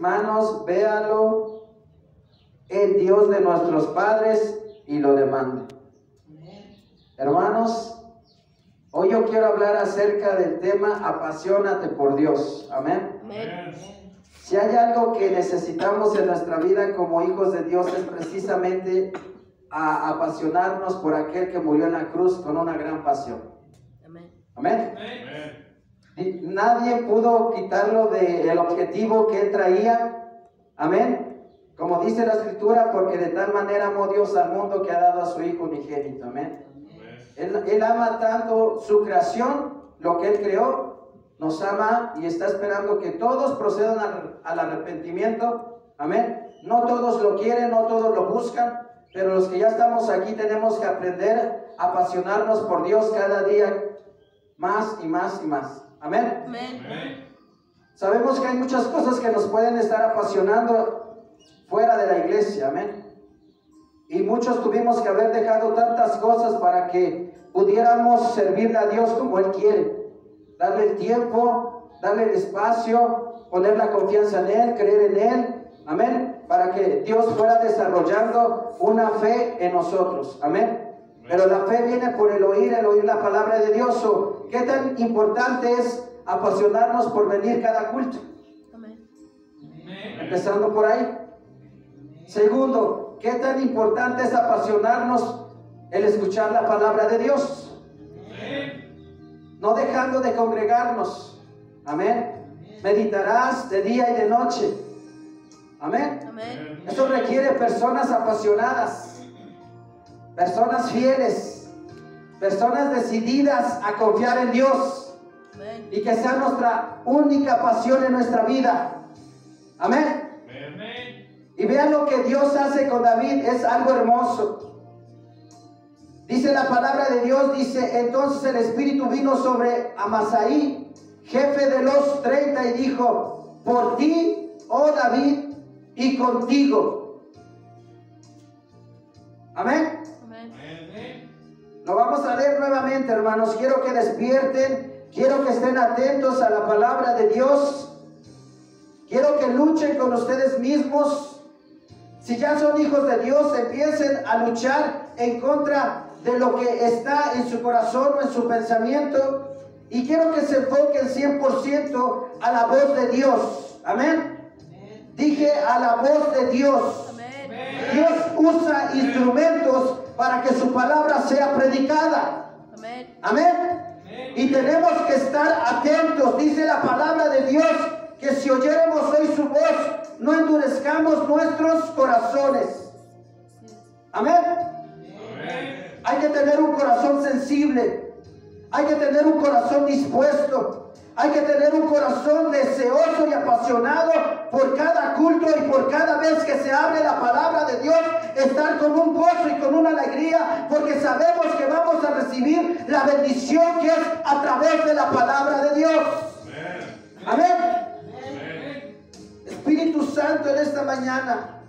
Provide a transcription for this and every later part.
manos, véalo el Dios de nuestros padres y lo demande. Hermanos, hoy yo quiero hablar acerca del tema apasionate por Dios. Amén. Amén. Si hay algo que necesitamos en nuestra vida como hijos de Dios es precisamente apasionarnos por aquel que murió en la cruz con una gran pasión. Amén. Amén. Amén. Y nadie pudo quitarlo del objetivo que él traía. Amén. Como dice la escritura, porque de tal manera amó Dios al mundo que ha dado a su Hijo unigénito. Amén. Él ama tanto su creación, lo que Él creó, nos ama y está esperando que todos procedan al arrepentimiento. Amén. No todos lo quieren, no todos lo buscan, pero los que ya estamos aquí tenemos que aprender a apasionarnos por Dios cada día más y más y más. Amén. Amén. Sabemos que hay muchas cosas que nos pueden estar apasionando fuera de la iglesia. Amén. Y muchos tuvimos que haber dejado tantas cosas para que pudiéramos servirle a Dios como Él quiere. Darle el tiempo, darle el espacio, poner la confianza en Él, creer en Él. Amén. Para que Dios fuera desarrollando una fe en nosotros. Amén. Pero la fe viene por el oír la palabra de Dios. ¿Qué tan importante es apasionarnos por venir cada culto? Amén. Empezando por ahí. Segundo, ¿qué tan importante es apasionarnos el escuchar la palabra de Dios? No dejando de congregarnos. Amén. Meditarás de día y de noche. Amén. Amén. Eso requiere personas apasionadas, personas fieles, personas decididas a confiar en Dios. Amén. Y que sea nuestra única pasión en nuestra vida. Amén. Y vean lo que Dios hace con David, es algo hermoso. Dice la palabra de Dios, dice, entonces el Espíritu vino sobre Amasaí, jefe de los 30, y dijo, por ti, oh David, y contigo. Amén. Amén. Lo vamos a leer nuevamente, hermanos. Quiero que despierten, quiero que estén atentos a la palabra de Dios. Quiero que luchen con ustedes mismos. Si ya son hijos de Dios, empiecen a luchar en contra de lo que está en su corazón o en su pensamiento. Y quiero que se enfoquen 100% a la voz de Dios. Amén. Dije a la voz de Dios. Amén. Dios usa instrumentos para que su palabra sea predicada. Amén. Amén. Y tenemos que estar atentos. Dice la palabra de Dios que si oyéramos hoy su voz, no endurezcamos nuestros corazones. Amén. Hay que tener un corazón sensible. Hay que tener un corazón dispuesto. Hay que tener un corazón deseoso y apasionado por cada culto y por cada vez que se abre la palabra de Dios, estar con un gozo y con una alegría, porque sabemos que vamos a recibir la bendición que es a través de la palabra de Dios. Amén. Espíritu Santo, en esta mañana,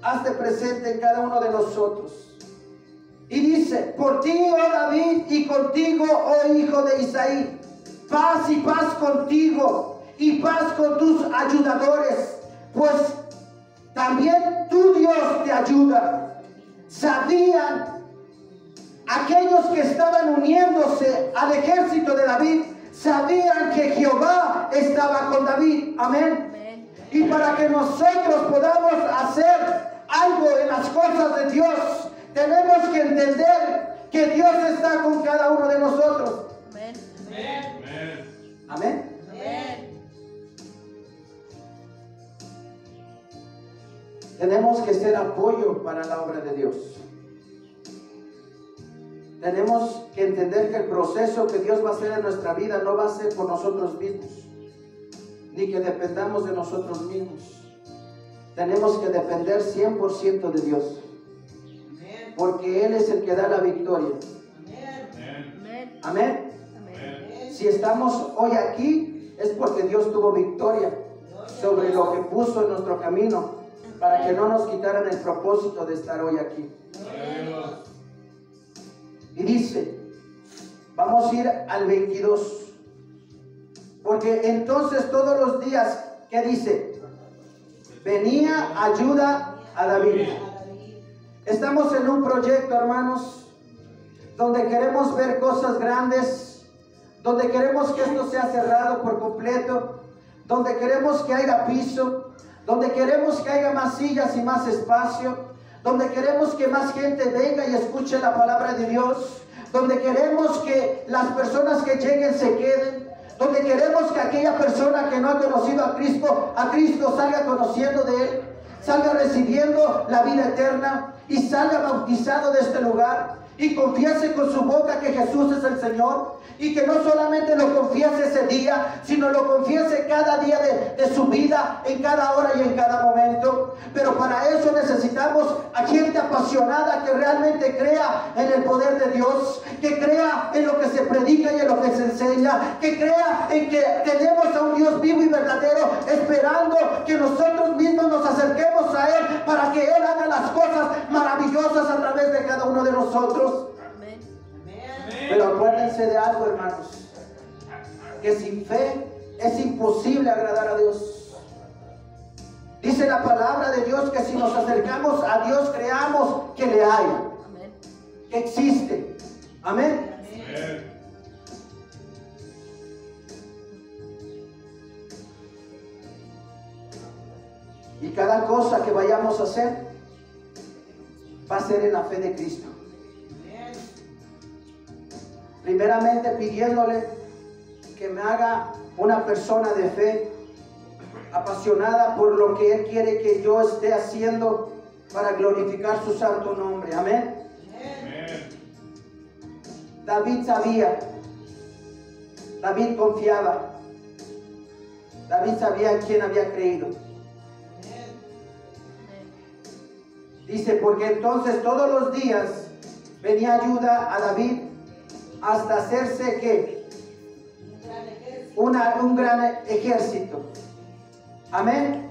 hazte presente en cada uno de nosotros. Y dice, por ti, oh David, y contigo, oh hijo de Isaí, paz y paz contigo, y paz con tus ayudadores, pues también tu Dios te ayuda. Sabían aquellos que estaban uniéndose al ejército de David, sabían que Jehová estaba con David. Amén. Y para que nosotros podamos hacer algo en las cosas de Dios, tenemos que entender que Dios está con cada uno de nosotros. Amén. Amén. Amén. Tenemos que ser apoyo para la obra de Dios. Tenemos que entender que el proceso que Dios va a hacer en nuestra vida no va a ser por nosotros mismos, ni que dependamos de nosotros mismos. Tenemos que depender 100% de Dios, porque Él es el que da la victoria. Amén. Amén. Amén. Si estamos hoy aquí es porque Dios tuvo victoria sobre lo que puso en nuestro camino, para que no nos quitaran el propósito de estar hoy aquí. Y dice, vamos a ir al 22, porque entonces todos los días, ¿qué dice? venía ayuda a David. Estamos en un proyecto, hermanos, donde queremos ver cosas grandes, donde queremos que esto sea cerrado por completo, donde queremos que haya piso, donde queremos que haya más sillas y más espacio, donde queremos que más gente venga y escuche la palabra de Dios, donde queremos que las personas que lleguen se queden, donde queremos que aquella persona que no ha conocido a Cristo salga conociendo de Él, salga recibiendo la vida eterna y salga bautizado de este lugar y confiese con su boca que Jesús es el Señor, y que no solamente lo confiese ese día, sino lo confiese cada día de su vida, en cada hora y en cada momento. Pero para eso necesitamos a gente apasionada que realmente crea en el poder de Dios, que crea en lo que se predica y en lo que se enseña, que crea en que tenemos a un Dios vivo y verdadero, esperando que nosotros mismos nos acerquemos a Él para que Él haga las cosas maravillosas a través de cada uno de nosotros. Pero acuérdense de algo, hermanos, que sin fe es imposible agradar a Dios. Dice la palabra de Dios que si nos acercamos a Dios, creamos que le hay, que existe. Amén. Y cada cosa que vayamos a hacer va a ser en la fe de Cristo. Primeramente pidiéndole que me haga una persona de fe, apasionada por lo que Él quiere que yo esté haciendo para glorificar su santo nombre. Amén. David sabía, David confiaba, David sabía en quién había creído. Dice, porque entonces todos los días venía ayuda a David hasta hacerse que un gran ejército. Amén.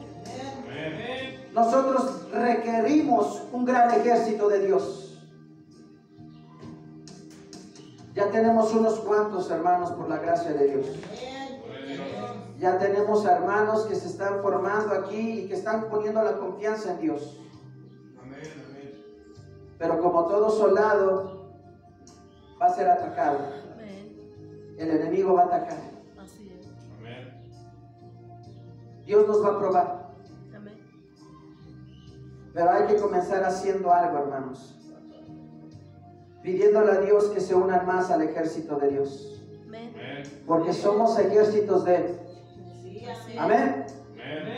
Nosotros requerimos un gran ejército de Dios. Ya tenemos unos cuantos hermanos por la gracia de Dios. Ya tenemos hermanos que se están formando aquí y que están poniendo la confianza en Dios. Pero como todo soldado va a ser atacado. El enemigo va a atacar. Dios nos va a probar. Pero hay que comenzar haciendo algo, hermanos. Pidiéndole a Dios que se unan más al ejército de Dios. Porque somos ejércitos de Él. Amén.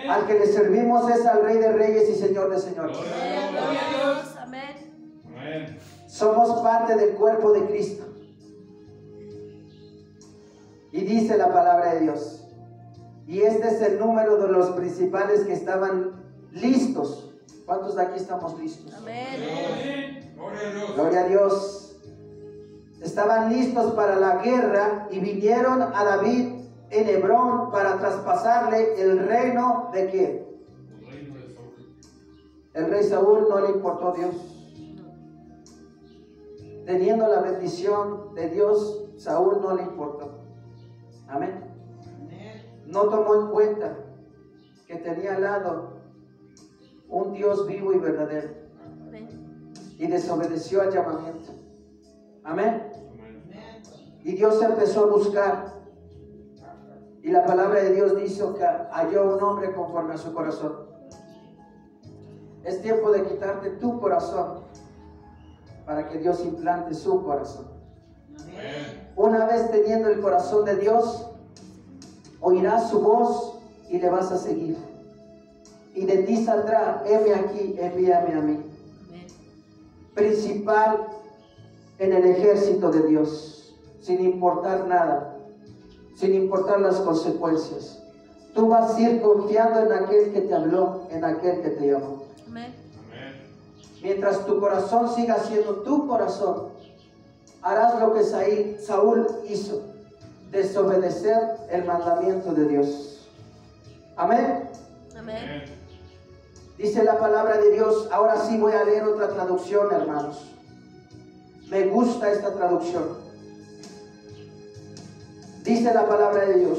Al que le servimos es al Rey de Reyes y Señor de Señores. Somos parte del cuerpo de Cristo. Y dice la palabra de Dios. Y este es el número de los principales que estaban listos. ¿Cuántos de aquí estamos listos? Amén. Gloria a Dios. Estaban listos para la guerra y vinieron a David en Hebrón para traspasarle el reino de ¿quién? El rey Saúl. No le importó Dios. Teniendo la bendición de Dios, Saúl no le importó. Amén. No tomó en cuenta que tenía al lado un Dios vivo y verdadero. Y desobedeció al llamamiento. Amén. Y Dios empezó a buscar. Y la palabra de Dios dice que halló un hombre conforme a su corazón. Es tiempo de quitarte tu corazón para que Dios implante su corazón. Una vez teniendo el corazón de Dios, oirás su voz y le vas a seguir. Y de ti saldrá, heme aquí, envíame a mí. Principal en el ejército de Dios, sin importar nada, sin importar las consecuencias. Tú vas a ir confiando en aquel que te habló, en aquel que te llamó. Mientras tu corazón siga siendo tu corazón, harás lo que Saúl hizo, desobedecer el mandamiento de Dios. Amén. Amén. Dice la palabra de Dios. Ahora sí voy a leer otra traducción, hermanos. Me gusta esta traducción. Dice la palabra de Dios.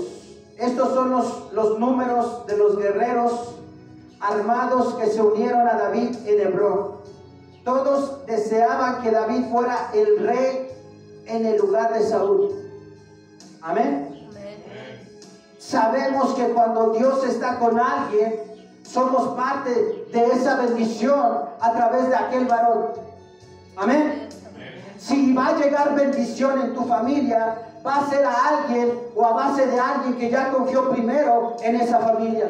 Estos son los números de los guerreros armados que se unieron a David en Hebrón. Todos deseaban que David fuera el rey en el lugar de Saúl. Amén. Sabemos que cuando Dios está con alguien, somos parte de esa bendición a través de aquel varón. Amén. Si va a llegar bendición en tu familia, va a ser a alguien o a base de alguien que ya confió primero en esa familia.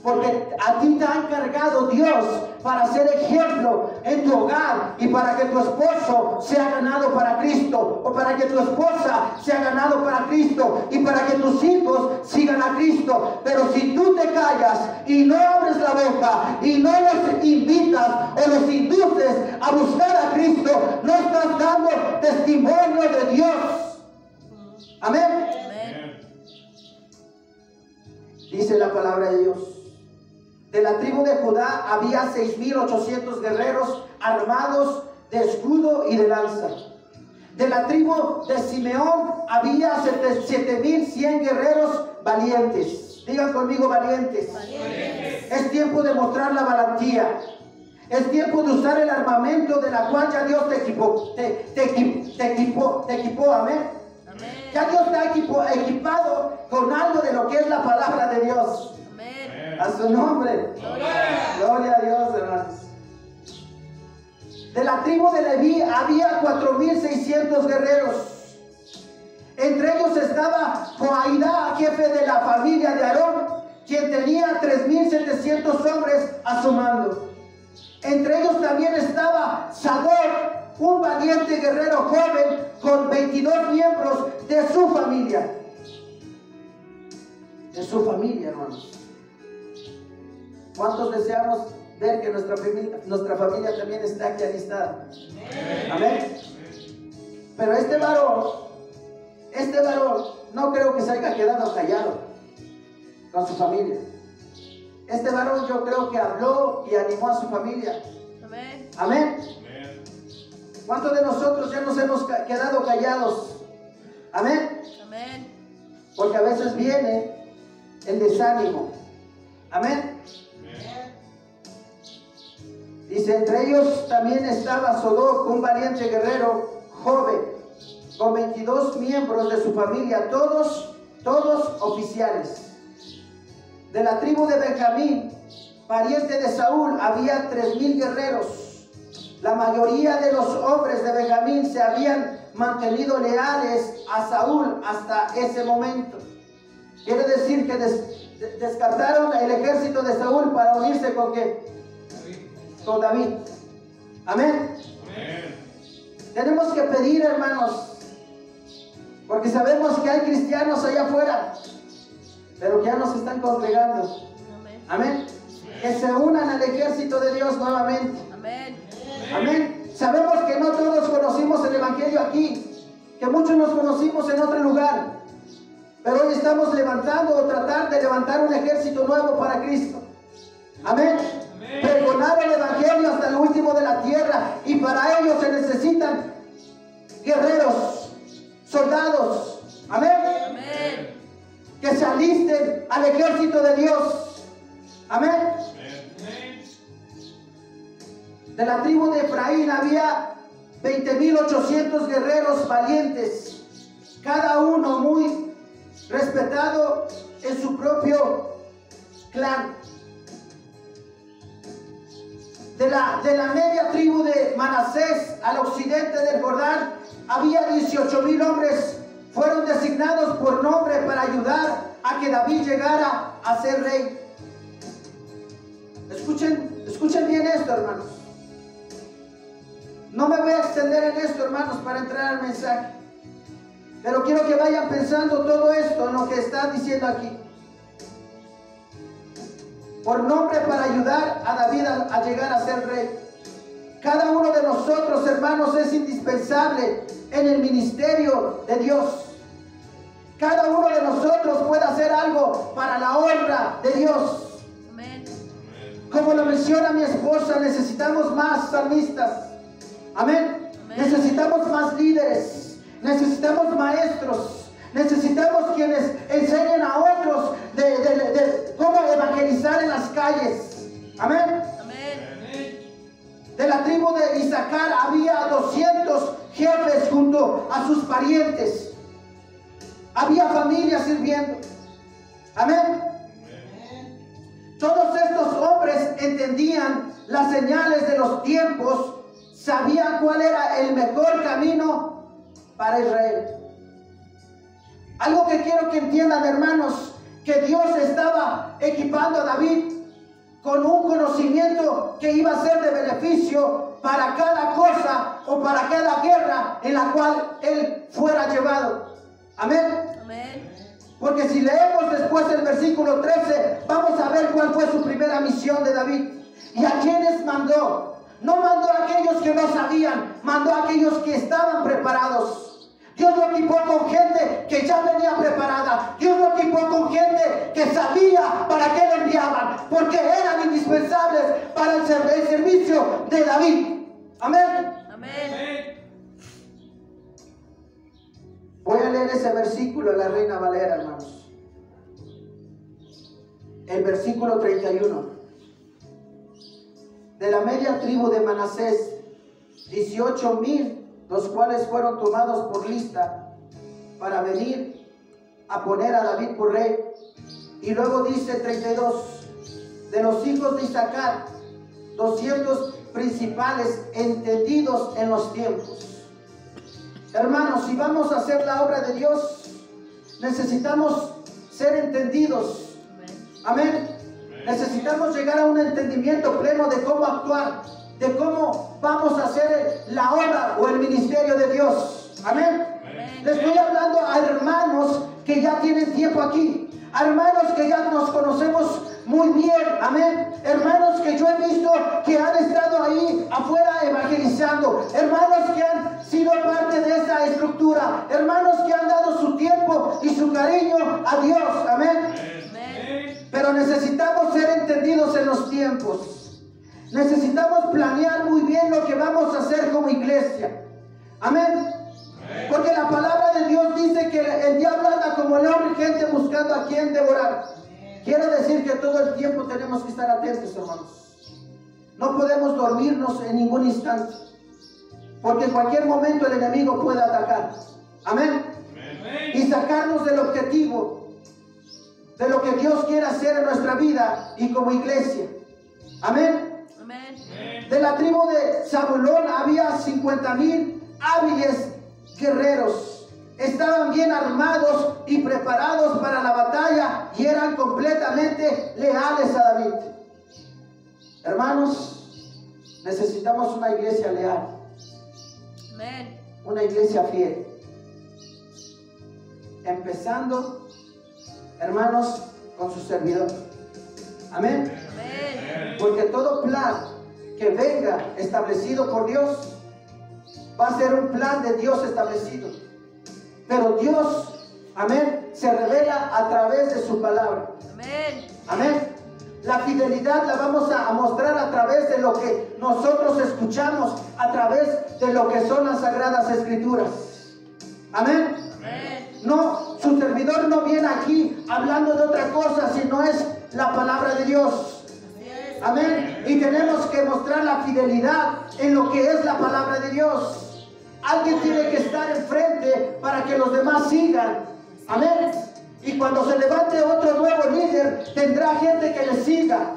Porque a ti te ha encargado Dios para ser ejemplo en tu hogar y para que tu esposo sea ganado para Cristo, o para que tu esposa sea ganado para Cristo y para que tus hijos sigan a Cristo. Pero si tú te callas y no abres la boca y no los invitas o los induces a buscar a Cristo, no estás dando testimonio de Dios. Amén. Dice la palabra de Dios: de la tribu de Judá había 6,800 guerreros armados de escudo y de lanza. De la tribu de Simeón había 7,100 guerreros valientes. Digan conmigo, valientes. Valientes. Es tiempo de mostrar la valentía. Es tiempo de usar el armamento de la cual ya Dios te equipó. Te equipó, amén. Ya Dios te ha equipado con algo de lo que es la palabra de Dios. A su nombre. Gloria a Dios, hermanos. De la tribu de Leví había 4,600 guerreros. Entre ellos estaba Joaidá, jefe de la familia de Aarón, quien tenía 3,700 hombres a su mando. Entre ellos también estaba Sadoc, un valiente guerrero joven con 22 miembros de su familia. De su familia, hermanos. ¿Cuántos deseamos ver que nuestra familia también está aquí alistada? Amén. Pero este varón no creo que se haya quedado callado con su familia. Este varón yo creo que habló y animó a su familia. Amén. Amén. ¿Cuántos de nosotros ya nos hemos quedado callados? Amén. Amén. Porque a veces viene el desánimo. Amén. Dice: entre ellos también estaba Sadoc, un valiente guerrero joven, con 22 miembros de su familia, todos oficiales. De la tribu de Benjamín, pariente de Saúl, había 3,000 guerreros. La mayoría de los hombres de Benjamín se habían mantenido leales a Saúl hasta ese momento. Quiere decir que descartaron el ejército de Saúl para unirse con ¿qué? Con David. Amén. Amén. Tenemos que pedir, hermanos, porque sabemos que hay cristianos allá afuera, pero que ya nos están congregando. Amén. Amén. Que se unan al ejército de Dios nuevamente. Amén. Amén. Sabemos que no todos conocimos el evangelio aquí, que muchos nos conocimos en otro lugar, pero hoy estamos levantando o tratar de levantar un ejército nuevo para Cristo. Amén. Pregonar el evangelio hasta el último de la tierra, y para ello se necesitan guerreros, soldados. Amén. Amén. Que se alisten al ejército de Dios. Amén. Amén. De la tribu de Efraín había 20,800 guerreros valientes, cada uno muy respetado en su propio clan. De la media tribu de Manasés al occidente del Jordán había 18,000 hombres. Fueron designados por nombre para ayudar a que David llegara a ser rey. Escuchen bien esto, hermanos. No me voy a extender en esto, hermanos, para entrar al mensaje, pero quiero que vayan pensando todo esto en lo que está diciendo aquí. Por nombre para ayudar a David a llegar a ser rey. Cada uno de nosotros, hermanos, es indispensable en el ministerio de Dios. Cada uno de nosotros puede hacer algo para la honra de Dios. Amén. Como lo menciona mi esposa, necesitamos más salmistas. Amén. Amén. Necesitamos más líderes. Necesitamos maestros. Necesitamos quienes enseñen a otros de cómo evangelizar en las calles. calles. Amén. Amén. De la tribu de Isaacar había 200 jefes junto a sus parientes. Había familias sirviendo. Amén. Todos estos hombres entendían las señales de los tiempos, sabían cuál era el mejor camino para Israel. Algo que quiero que entiendan, hermanos, que Dios estaba equipando a David con un conocimiento que iba a ser de beneficio para cada cosa o para cada guerra en la cual él fuera llevado. Amén. Amén. Porque si leemos después el versículo 13, vamos a ver cuál fue su primera misión de David. ¿Y a quiénes mandó? No mandó a aquellos que no sabían, mandó a aquellos que estaban preparados. Dios lo equipó con gente que ya venía preparada. Dios lo equipó con gente que sabía para qué le enviaban, porque eran indispensables para el servicio de David. Amén. Amén. Voy a leer ese versículo en la Reina Valera, hermanos. El versículo 31. De la media tribu de Manasés, 18,000, los cuales fueron tomados por lista para venir a poner a David por rey. Y luego dice 32, de los hijos de Isaacar, 200 principales entendidos en los tiempos. Hermanos, si vamos a hacer la obra de Dios, necesitamos ser entendidos. Amén. Necesitamos llegar a un entendimiento pleno de cómo actuar, de cómo vamos a hacer la obra o el ministerio de Dios. Amén. Les estoy hablando a hermanos que ya tienen tiempo aquí, a hermanos que ya nos conocemos muy bien. Amén. Hermanos que yo he visto que han estado ahí afuera evangelizando, hermanos que han sido parte de esa estructura, hermanos que han dado su tiempo y su cariño a Dios. Amén. Pero necesitamos ser entendidos en los tiempos. Necesitamos planear muy bien lo que vamos a hacer como iglesia. Amén. Porque la palabra de Dios dice que el diablo anda como león urgente buscando a quien devorar. Quiere decir que todo el tiempo tenemos que estar atentos, hermanos. No podemos dormirnos en ningún instante, porque en cualquier momento el enemigo puede atacar. Amén. Y sacarnos del objetivo de lo que Dios quiere hacer en nuestra vida y como iglesia. Amén. Amén. De la tribu de Zabulón había 50,000 hábiles guerreros. Estaban bien armados y preparados para la batalla y eran completamente leales a David. Hermanos, necesitamos una iglesia leal. Amén. Una iglesia fiel. Empezando, hermanos, con su servidor. Amén. Amén. Porque todo plan que venga establecido por Dios va a ser un plan de Dios establecido. Pero Dios, amén, se revela a través de su palabra. Amén. Amén. La fidelidad la vamos a mostrar a través de lo que nosotros escuchamos, a través de lo que son las sagradas escrituras. Amén. Amén. No, su servidor no viene aquí hablando de otra cosa, sino es la palabra de Dios. Amén. Y tenemos que mostrar la fidelidad en lo que es la palabra de Dios. Alguien tiene que estar enfrente para que los demás sigan. Amén. Y cuando se levante otro nuevo líder, tendrá gente que le siga.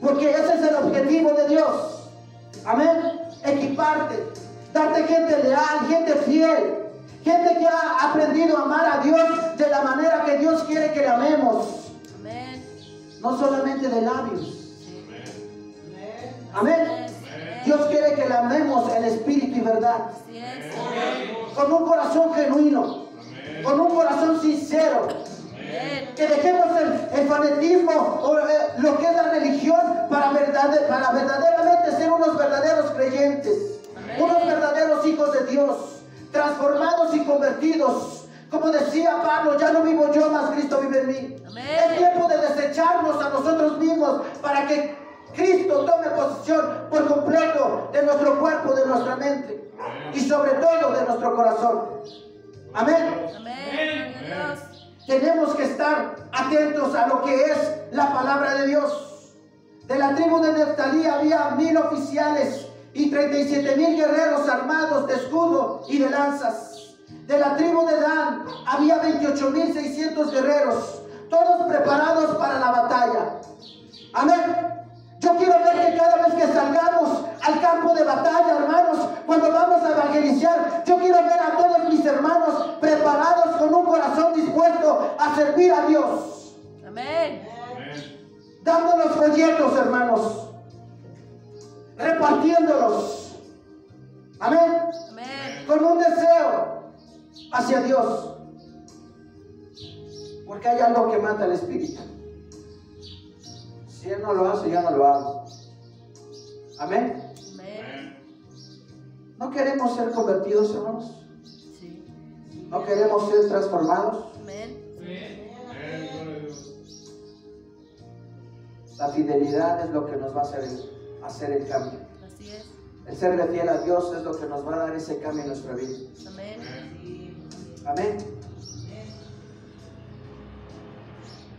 Porque ese es el objetivo de Dios. Amén. Equiparte, darte gente leal, gente fiel. Gente que ha aprendido a amar a Dios de la manera que Dios quiere que le amemos. Amén. No solamente de labios. Amén. Amén. Dios quiere que le amemos en espíritu y verdad. Así es. Amén. Con un corazón genuino. Con un corazón sincero. Amén. Que dejemos el fanatismo o lo que es la religión para verdaderamente ser unos verdaderos creyentes. Amén. Unos verdaderos hijos de Dios. Transformados y convertidos. Como decía Pablo, ya no vivo yo, mas Cristo vive en mí. Amén. Es tiempo de desecharnos a nosotros mismos para que Cristo tome posesión por completo de nuestro cuerpo, de nuestra mente y sobre todo de nuestro corazón. Amén. Amén. Gloria a Dios. Tenemos que estar atentos a lo que es la palabra de Dios. De la tribu de Neftalí había 1000 oficiales y 37,000 guerreros armados de escudo y de lanzas. De la tribu de Dan había 28,600 guerreros, todos preparados para la batalla. Amén. Yo quiero ver que cada vez que salgamos al campo de batalla, hermanos, cuando vamos a evangelizar, yo quiero ver a todos mis hermanos preparados con un corazón dispuesto a servir a Dios. Amén. Dando los folletos, hermanos, repartiéndolos. Amén. Amén. Con un deseo hacia Dios. Porque hay algo que mata el espíritu. Si Él no lo hace, yo no lo hago. Amén. Amén. ¿No queremos ser convertidos, hermanos? Sí. ¿No queremos ser transformados? Amén. La fidelidad es lo que nos va a hacer el cambio. Así es. El serle fiel a Dios es lo que nos va a dar ese cambio en nuestra vida. Amén. Amén.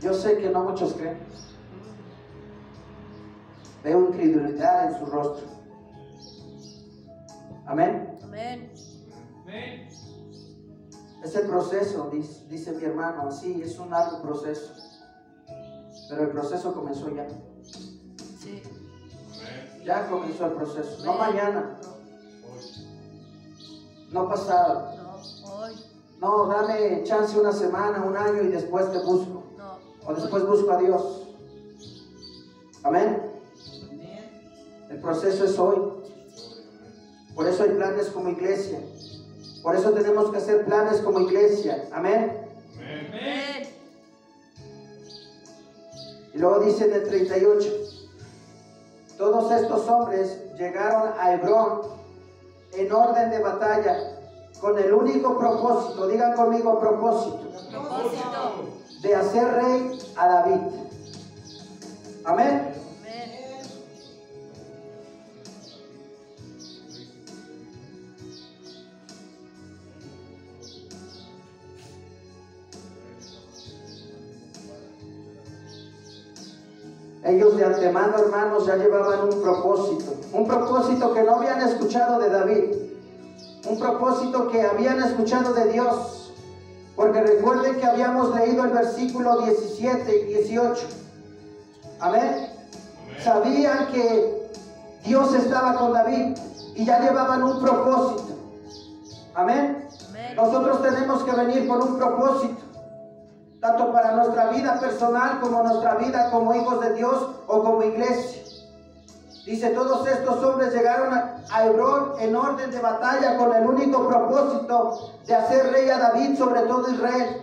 Yo sé que no muchos creen. Veo incredulidad en su rostro. Amén. Amén. Es el proceso, dice mi hermano. Sí, es un largo proceso. Pero el proceso comenzó ya. Sí. Ya comenzó el proceso. No Amén. mañana. No pasado. No. Hoy. No, dame chance una semana, un año y después te busco. No. O después busco a Dios. Amén. El proceso es hoy. Por eso hay planes como iglesia. Por eso tenemos que hacer planes como iglesia. Amén. Amén. Y luego dice en el 38. Todos estos hombres llegaron a Hebrón en orden de batalla con el único propósito, digan conmigo propósito, Propósito. de hacer rey a David. Amén. Amén. Ellos de antemano, hermanos, ya llevaban un propósito que no habían escuchado de David, un propósito que habían escuchado de Dios, porque recuerden que habíamos leído el versículo 17 y 18. Amén. Sabían que Dios estaba con David y ya llevaban un propósito. Amén. Amén. Nosotros tenemos que venir con un propósito, tanto para nuestra vida personal como nuestra vida como hijos de Dios o como iglesia. Dice, todos estos hombres llegaron a Hebrón en orden de batalla con el único propósito de hacer rey a David sobre todo Israel.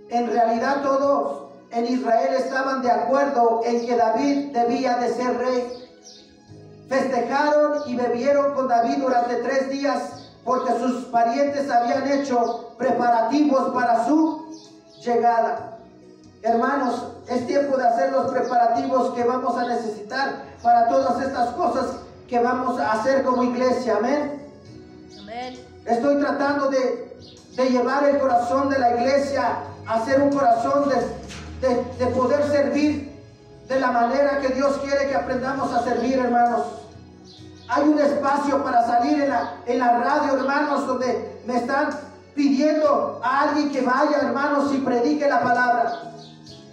En realidad todos en Israel estaban de acuerdo en que David debía de ser rey. Festejaron y bebieron con David durante 3 días porque sus parientes habían hecho preparativos para su llegada. Hermanos, es tiempo de hacer los preparativos que vamos a necesitar para todas estas cosas que vamos a hacer como iglesia. Amén. Amén. Estoy tratando de llevar el corazón de la iglesia a ser un corazón de poder servir de la manera que Dios quiere que aprendamos a servir, hermanos. Hay un espacio para salir en la radio, hermanos, donde me están pidiendo a alguien que vaya, hermanos, y predique la palabra.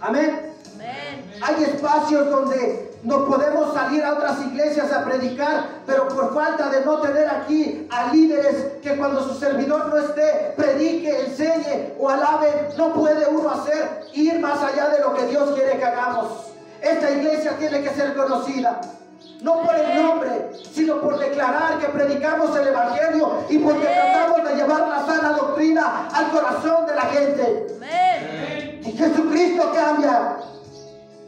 Amén. Amén. Hay espacios donde no podemos salir a otras iglesias a predicar, pero por falta de no tener aquí a líderes que cuando su servidor no esté, predique, enseñe o alabe, no puede uno hacer ir más allá de lo que Dios quiere que hagamos. Esta iglesia tiene que ser conocida, no por el nombre, sino por declarar que predicamos el evangelio y porque tratamos de llevar la sana doctrina al corazón de la gente. Amén. Y Jesucristo cambia.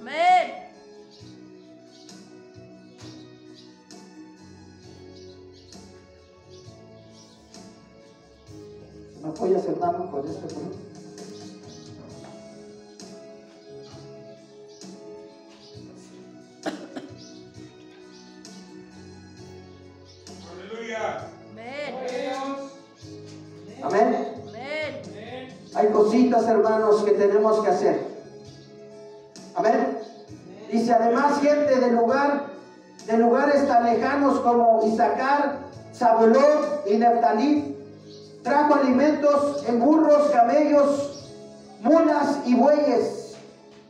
Amén. ¿Me apoyas, hermano, con este punto? Aleluya. Amén. Amén. Amén. Hay cositas, hermanos, que tenemos que hacer. Amén. Dice Dice, además gente de lugares tan lejanos como Isaacar, Zabulón y Neftalí, trajo alimentos en burros, camellos, mulas y bueyes.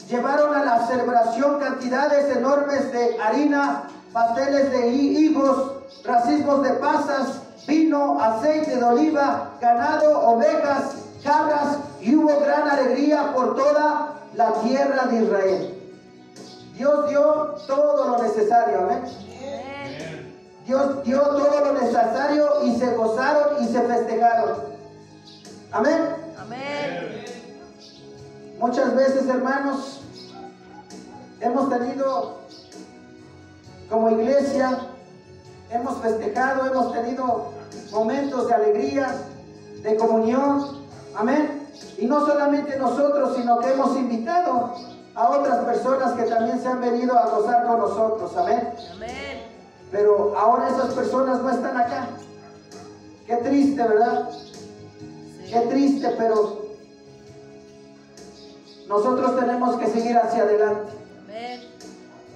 Llevaron a la celebración cantidades enormes de harina, pasteles de higos, racimos de pasas, vino, aceite de oliva, ganado, ovejas, cabras, y hubo gran alegría por toda la tierra de Israel. Dios dio todo lo necesario, amén. Dios dio todo lo necesario y se gozaron y se festejaron. Amén. Amén. Muchas veces, hermanos, hemos tenido como iglesia, hemos festejado, hemos tenido momentos de alegría, de comunión. Amén. Y no solamente nosotros, sino que hemos invitado a otras personas que también se han venido a gozar con nosotros. Amén. Amén. Pero ahora esas personas no están acá. Qué triste, ¿verdad? Sí. Qué triste, pero nosotros tenemos que seguir hacia adelante. Amén.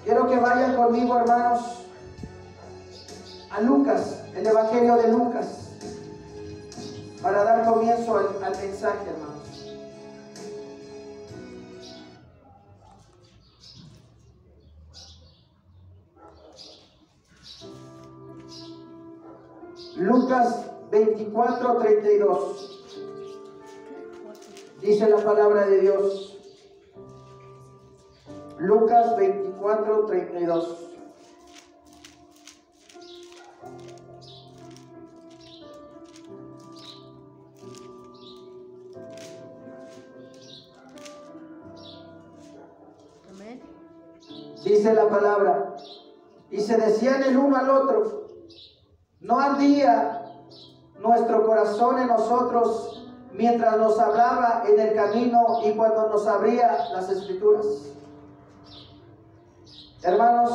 Quiero que vayan conmigo, hermanos, a Lucas, el Evangelio de Lucas, para dar comienzo al mensaje, hermanos. Lucas 24:32. Dice la palabra de Dios. Lucas 24:32. Amén. Dice la palabra. Y se decían el uno al otro: ¿no ardía nuestro corazón en nosotros mientras nos hablaba en el camino y cuando nos abría las Escrituras? Hermanos,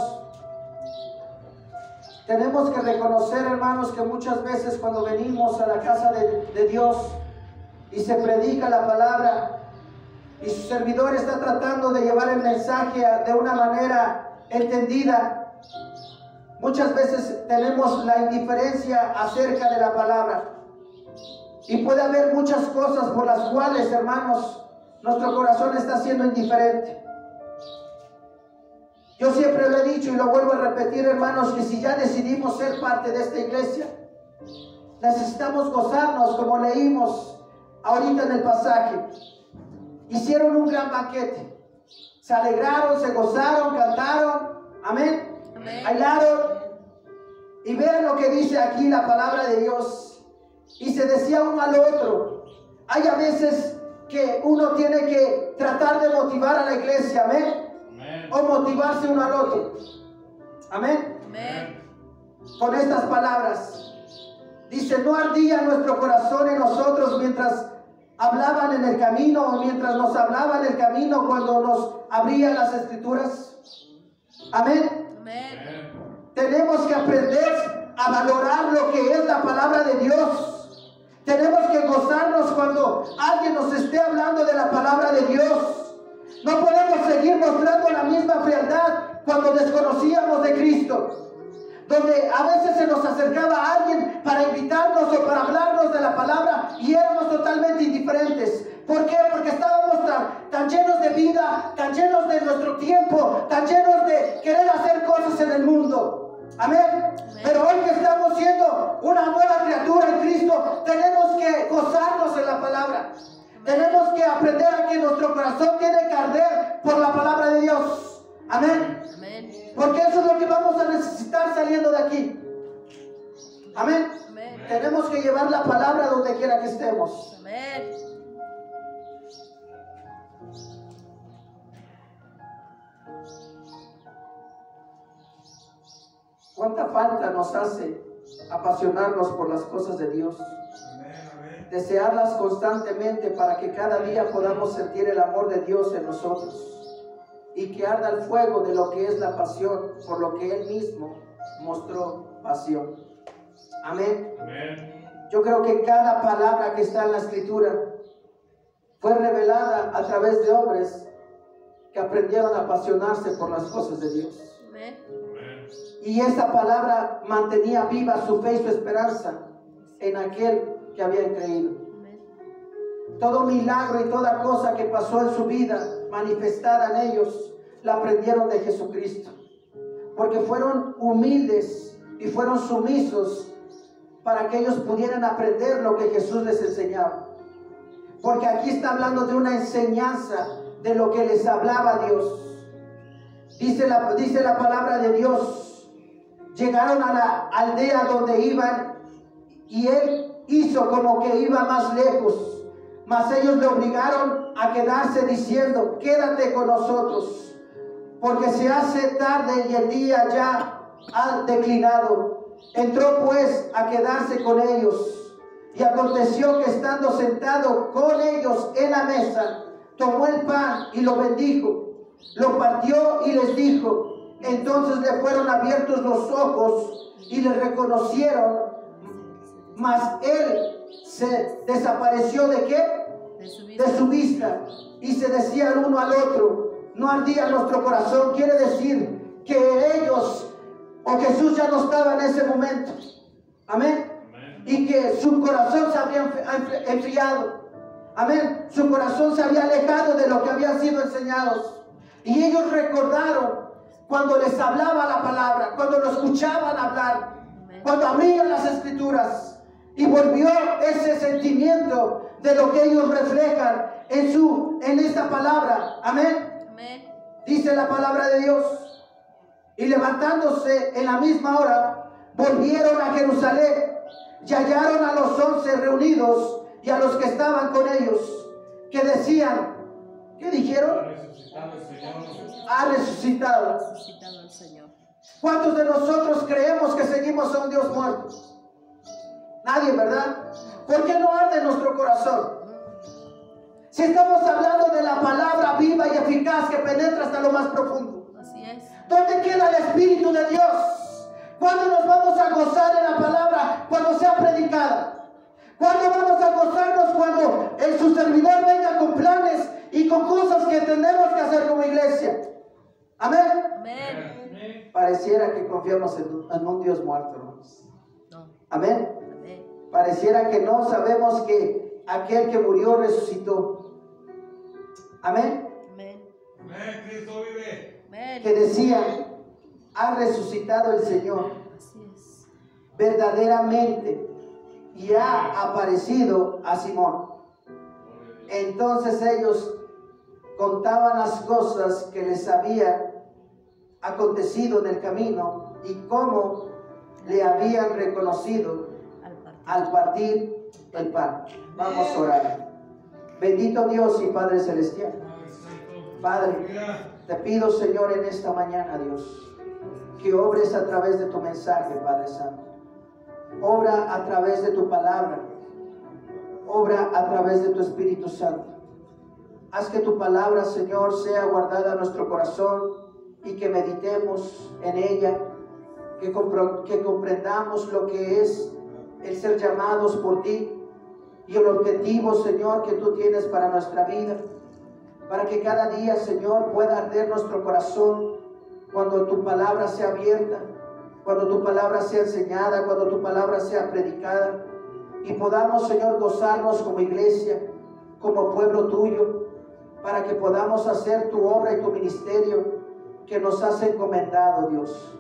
tenemos que reconocer, hermanos, que muchas veces cuando venimos a la casa de Dios y se predica la palabra y su servidor está tratando de llevar el mensaje de una manera entendida, muchas veces tenemos la indiferencia acerca de la palabra. Y puede haber muchas cosas por las cuales, hermanos, nuestro corazón está siendo indiferente. Yo siempre lo he dicho y lo vuelvo a repetir, hermanos, que si ya decidimos ser parte de esta iglesia, necesitamos gozarnos, como leímos ahorita en el pasaje. Hicieron un gran banquete. Se alegraron, se gozaron, cantaron. Amén. Amén. Bailaron. Y vean lo que dice aquí la palabra de Dios. Y se decía uno al otro. Hay a veces que uno tiene que tratar de motivar a la iglesia. Amén. Amén. O motivarse uno al otro. Amén. Amén. Con estas palabras. Dice, ¿no ardía nuestro corazón en nosotros mientras hablaban en el camino, o mientras nos hablaba en el camino cuando nos abrían las Escrituras? Amén. Amén. Tenemos que aprender a valorar lo que es la palabra de Dios. Tenemos que gozarnos cuando alguien nos esté hablando de la palabra de Dios. No podemos seguir mostrando la misma frialdad cuando desconocíamos de Cristo. Donde a veces se nos acercaba a alguien para invitarnos o para hablarnos de la palabra y éramos totalmente indiferentes. ¿Por qué? Porque estábamos tan llenos de vida, tan llenos de nuestro tiempo, tan llenos de querer hacer cosas en el mundo. Amén. Pero hoy que estamos siendo una nueva criatura en Cristo, tenemos que gozarnos en la palabra. Tenemos que aprender a que nuestro corazón tiene que arder por la palabra de Dios. Amén. Amén. Porque eso es lo que vamos a necesitar saliendo de aquí. Amén. Amén. Tenemos que llevar la palabra donde quiera que estemos. Amén. ¿Cuánta falta nos hace apasionarnos por las cosas de Dios? Desearlas constantemente para que cada día podamos sentir el amor de Dios en nosotros y que arda el fuego de lo que es la pasión por lo que Él mismo mostró pasión. Amén. Amén. Yo creo que cada palabra que está en la Escritura fue revelada a través de hombres que aprendieron a apasionarse por las cosas de Dios. Amén. Y esa palabra mantenía viva su fe y su esperanza en aquel que habían creído. Amén. Todo milagro y toda cosa que pasó en su vida manifestada en ellos, la aprendieron de Jesucristo. Porque fueron humildes y fueron sumisos para que ellos pudieran aprender lo que Jesús les enseñaba. Porque aquí está hablando de una enseñanza de lo que les hablaba Dios. Dice la palabra de Dios. Llegaron a la aldea donde iban y él hizo como que iba más lejos. Mas ellos le obligaron a quedarse diciendo: quédate con nosotros, porque se hace tarde y el día ya ha declinado. Entró pues a quedarse con ellos. Y aconteció que estando sentado con ellos en la mesa, tomó el pan y lo bendijo, lo partió y les dijo. Entonces le fueron abiertos los ojos y le reconocieron, mas él se desapareció ¿de qué? De su vista. Y se decía el uno al otro: no ardía nuestro corazón. Quiere decir que ellos o Jesús ya no estaba en ese momento. Amén. Y que su corazón se había enfriado. Amén. Su corazón se había alejado de lo que habían sido enseñados. Y ellos recordaron cuando les hablaba la palabra, cuando lo escuchaban hablar, cuando abrían las escrituras. Y volvió ese sentimiento de lo que ellos reflejan en esta palabra. Amén. Amén. Dice la palabra de Dios. Y levantándose en la misma hora, volvieron a Jerusalén. Y hallaron a los 11 reunidos y a los que estaban con ellos, que decían, ¿qué dijeron? Ha resucitado. Ha resucitado el Señor. ¿Cuántos de nosotros creemos que seguimos a un Dios muerto? Nadie, ¿verdad? ¿Por qué no arde nuestro corazón? Si estamos hablando de la palabra viva y eficaz que penetra hasta lo más profundo. Así es. ¿Dónde queda el Espíritu de Dios? ¿Cuándo nos vamos a gozar en la palabra? Cuando sea predicada. ¿Cuándo vamos a gozarnos? Cuando su servidor venga con planes y con cosas que tenemos que hacer como iglesia. Amén. Amén. Pareciera que confiamos en un Dios muerto, hermanos. No. Amén. Amén. Pareciera que no sabemos que aquel que murió resucitó. Amén. Amén. Amén, Cristo vive. Amén. Que decían: ha resucitado el Señor Así es. verdaderamente y ha aparecido a Simón. Entonces ellos contaban las cosas que les había acontecido en el camino y cómo le habían reconocido al partir el pan. Vamos a orar. Bendito Dios y Padre Celestial. Padre, te pido, Señor, en esta mañana, Dios, que obres a través de tu mensaje, Padre Santo. Obra a través de tu palabra. Obra a través de tu Espíritu Santo. Haz que tu palabra, Señor, sea guardada en nuestro corazón y que meditemos en ella, que comprendamos lo que es el ser llamados por ti y el objetivo, Señor, que tú tienes para nuestra vida, para que cada día, Señor, pueda arder nuestro corazón cuando tu palabra sea abierta, cuando tu palabra sea enseñada, cuando tu palabra sea predicada, y podamos, Señor, gozarnos como iglesia, como pueblo tuyo, para que podamos hacer tu obra y tu ministerio que nos has encomendado, Dios.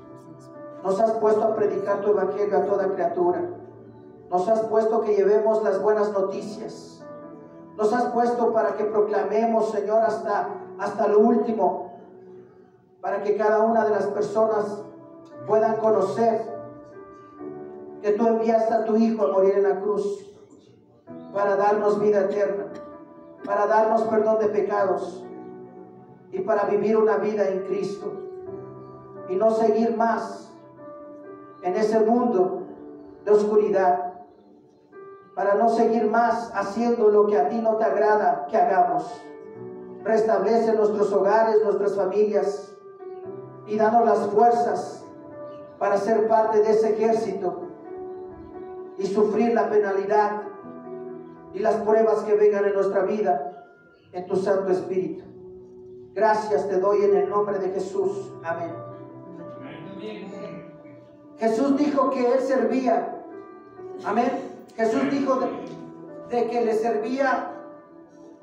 Nos has puesto a predicar tu evangelio a toda criatura. Nos has puesto que llevemos las buenas noticias. Nos has puesto para que proclamemos, Señor, hasta lo último, para que cada una de las personas puedan conocer que tú enviaste a tu Hijo a morir en la cruz para darnos vida eterna, para darnos perdón de pecados y para vivir una vida en Cristo y no seguir más en ese mundo de oscuridad, para no seguir más haciendo lo que a ti no te agrada que hagamos. Restablece nuestros hogares, nuestras familias, y danos las fuerzas para ser parte de ese ejército y sufrir la penalidad y las pruebas que vengan en nuestra vida en tu Santo Espíritu. Gracias te doy en el nombre de Jesús. Amén. Jesús dijo que Él servía. Amén. Jesús dijo de que le servía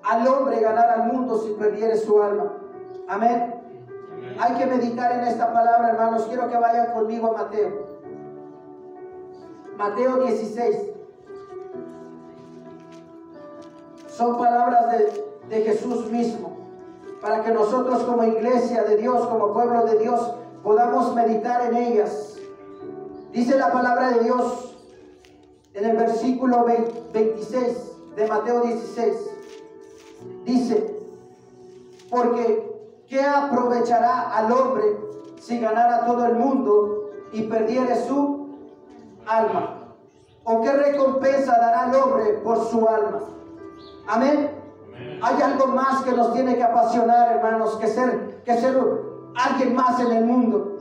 al hombre ganar al mundo si perdiera su alma. Amén. Hay que meditar en esta palabra, hermanos. Quiero que vayan conmigo a Mateo. Mateo 16. Son palabras de Jesús mismo, para que nosotros como iglesia de Dios, como pueblo de Dios, podamos meditar en ellas. Dice la palabra de Dios en el versículo 26 de Mateo 16. Dice, porque ¿qué aprovechará al hombre si ganara todo el mundo y perdiere su alma? ¿O qué recompensa dará al hombre por su alma? Amén. Hay algo más que nos tiene que apasionar, hermanos, que ser alguien más en el mundo.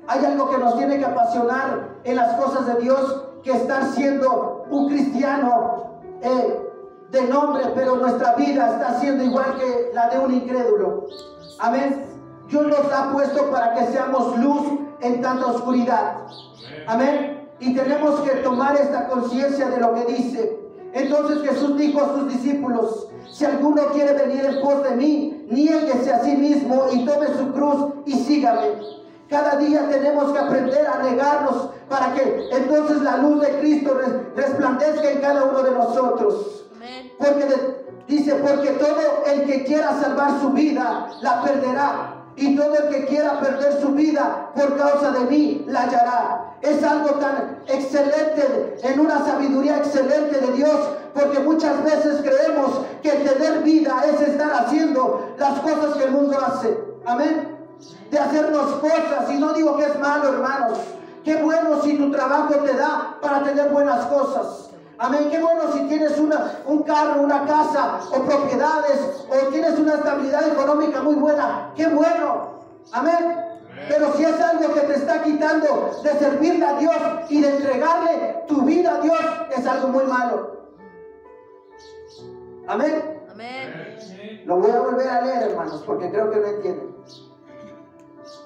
Hay algo que nos tiene que apasionar en las cosas de Dios, que estar siendo un cristiano de nombre, pero nuestra vida está siendo igual que la de un incrédulo. Amén. Dios nos ha puesto para que seamos luz en tanta oscuridad. Amén. Y tenemos que tomar esta conciencia de lo que dice. Entonces Jesús dijo a sus discípulos: si alguno quiere venir en pos de mí, niéguese a sí mismo y tome su cruz y sígame. Cada día tenemos que aprender a negarnos para que entonces la luz de Cristo resplandezca en cada uno de nosotros. Porque dice, porque todo el que quiera salvar su vida la perderá, y todo el que quiera perder su vida por causa de mí la hallará. Es algo tan excelente, en una sabiduría excelente de Dios, porque muchas veces creemos que tener vida es estar haciendo las cosas que el mundo hace. Amén. De hacernos cosas, y no digo que es malo, hermanos. Qué bueno si tu trabajo te da para tener buenas cosas. Amén. Qué bueno si tienes un carro, una casa o propiedades, o tienes una estabilidad económica muy buena. Qué bueno. Amén. Pero si es algo que te está quitando de servirle a Dios y de entregarle tu vida a Dios, es algo muy malo. Amén. Amén. Lo voy a volver a leer, hermanos, porque creo que no entienden.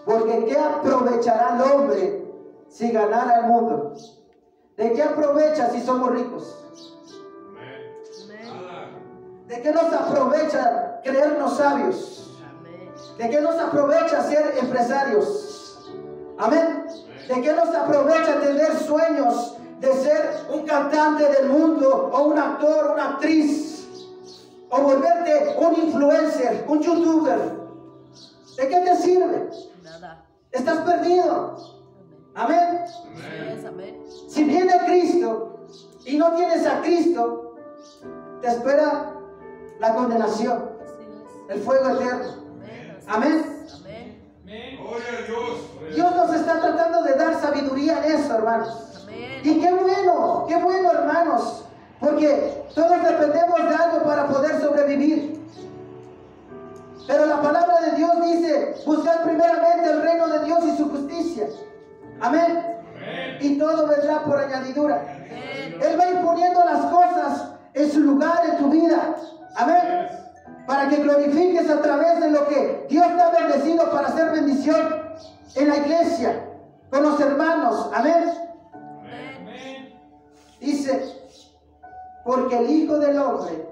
Porque ¿qué aprovechará el hombre si ganara el mundo? ¿De qué aprovecha si somos ricos? ¿De qué nos aprovecha creernos sabios? ¿De qué nos aprovecha ser empresarios? Amén. ¿De qué nos aprovecha tener sueños de ser un cantante del mundo, o un actor, una actriz, o volverte un influencer, un youtuber? ¿De qué te sirve? Nada. Estás perdido. Amén. Amén. Si viene Cristo y no tienes a Cristo, te espera la condenación, el fuego eterno. Amén. Amén. Gloria a Dios. Dios nos está tratando de dar sabiduría en eso, hermanos. Amén. Y qué bueno, hermanos, porque todos dependemos de algo para poder sobrevivir. Pero la palabra de Dios dice: buscad primeramente el reino de Dios y su justicia. Amén. Y todo vendrá por añadidura. Él va imponiendo las cosas en su lugar en tu vida. Amén. Para que glorifiques a través de lo que Dios te ha bendecido para hacer bendición en la iglesia, con los hermanos. Amén. Dice: porque el Hijo del Hombre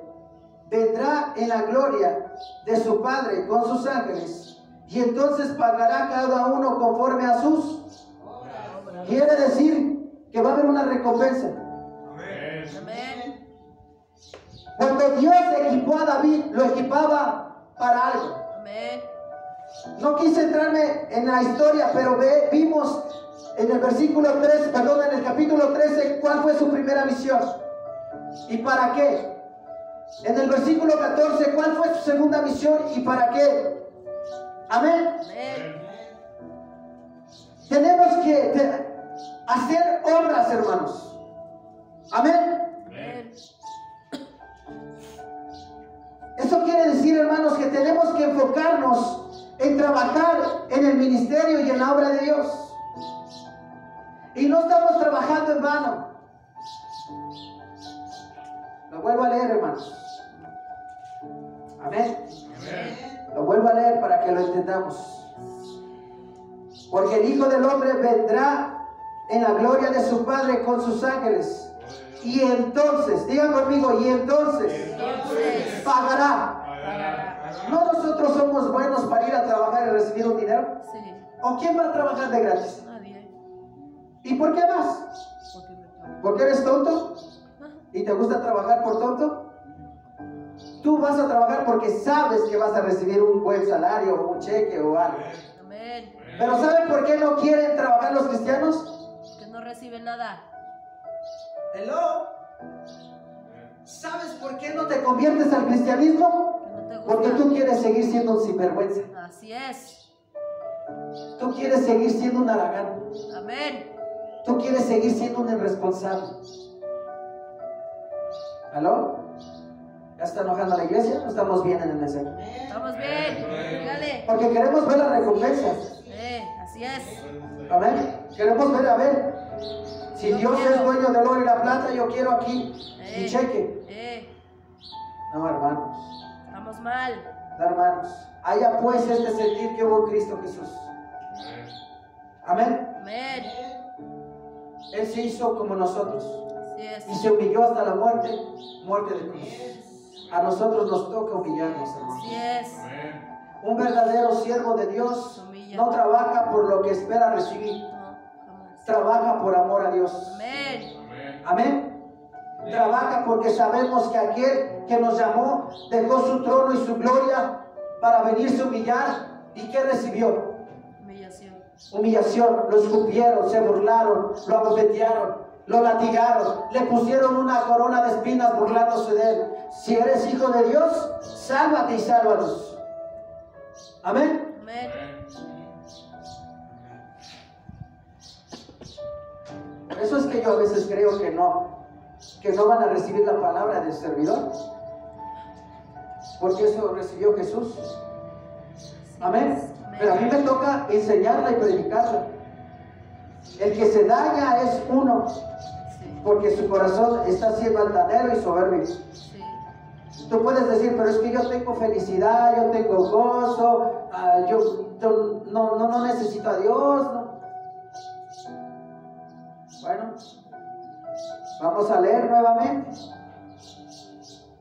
vendrá en la gloria de su Padre con sus ángeles, y entonces pagará cada uno conforme a sus obras. Quiere decir que va a haber una recompensa. Amén. Cuando Dios equipó a David, lo equipaba para algo. Amén. No quise entrarme en la historia, pero vimos en el en el capítulo 13, cuál fue su primera misión y para qué. En el versículo 14, cuál fue su segunda misión y para qué. Amén. Amén. Tenemos que hacer obras, hermanos. Amén. Amén. Eso quiere decir, hermanos, que tenemos que enfocarnos en trabajar en el ministerio y en la obra de Dios. Y no estamos trabajando en vano. Lo vuelvo a leer, hermanos. Amén. Amén. Lo Lo vuelvo a leer para que lo entendamos. Porque el Hijo del Hombre vendrá en la gloria de su Padre con sus ángeles. Y entonces, digan conmigo, y entonces pagará. ¿No nosotros somos buenos para ir a trabajar y recibir un dinero? Sí. ¿O quién va a trabajar de gratis? Nadie. ¿Y por qué vas? Porque me toca. ¿Porque eres tonto? ¿Y te gusta trabajar por tonto? Tú vas a trabajar porque sabes que vas a recibir un buen salario o un cheque o algo. Amén. Pero ¿saben por qué no quieren trabajar los cristianos? Que no recibe nada. Hello. ¿Sabes por qué no te conviertes al cristianismo? Que no te gusta. Porque tú quieres seguir siendo un sinvergüenza. Así es. Tú quieres seguir siendo un haragán. Amén. Tú quieres seguir siendo un irresponsable. ¿Aló? ¿Ya está enojando la iglesia? ¿No estamos bien en el mensaje? Estamos bien. Dígale. Porque queremos ver las recompensas. Así es. Amén. Queremos ver, a ver, si Yo Dios quiero. es dueño del oro y la plata, yo quiero aquí mi Eh. cheque. No, hermanos. Estamos mal. No, hermanos. Haya pues este sentir que hubo en Cristo Jesús. Amén. Amén. Él se hizo como nosotros Así es. y se humilló hasta la muerte, muerte de cruz. A nosotros nos toca humillarnos, hermanos. Así es. Un verdadero siervo de Dios Se humilla. no trabaja por lo que espera recibir, No, jamás. trabaja por amor a Dios. Amén. Amén. Trabaja porque sabemos que aquel que nos llamó dejó su trono y su gloria para venirse a humillar. ¿Y qué recibió? Humillación. Humillación. Lo escupieron, se burlaron, lo abofetearon, lo latigaron, le pusieron una corona de espinas burlándose de él. Si eres hijo de Dios, sálvate y sálvanos. Amén. Amén. Por eso es que yo a veces creo que no van a recibir la palabra del servidor, porque eso recibió Jesús. Amén. Pero a mí me toca enseñarla y predicarla. El que se daña es uno, Sí. porque su corazón está siendo altanero y soberbio. Sí. Tú puedes decir, pero es que yo tengo felicidad, yo tengo gozo, yo no necesito a Dios. No. Bueno, vamos a leer nuevamente.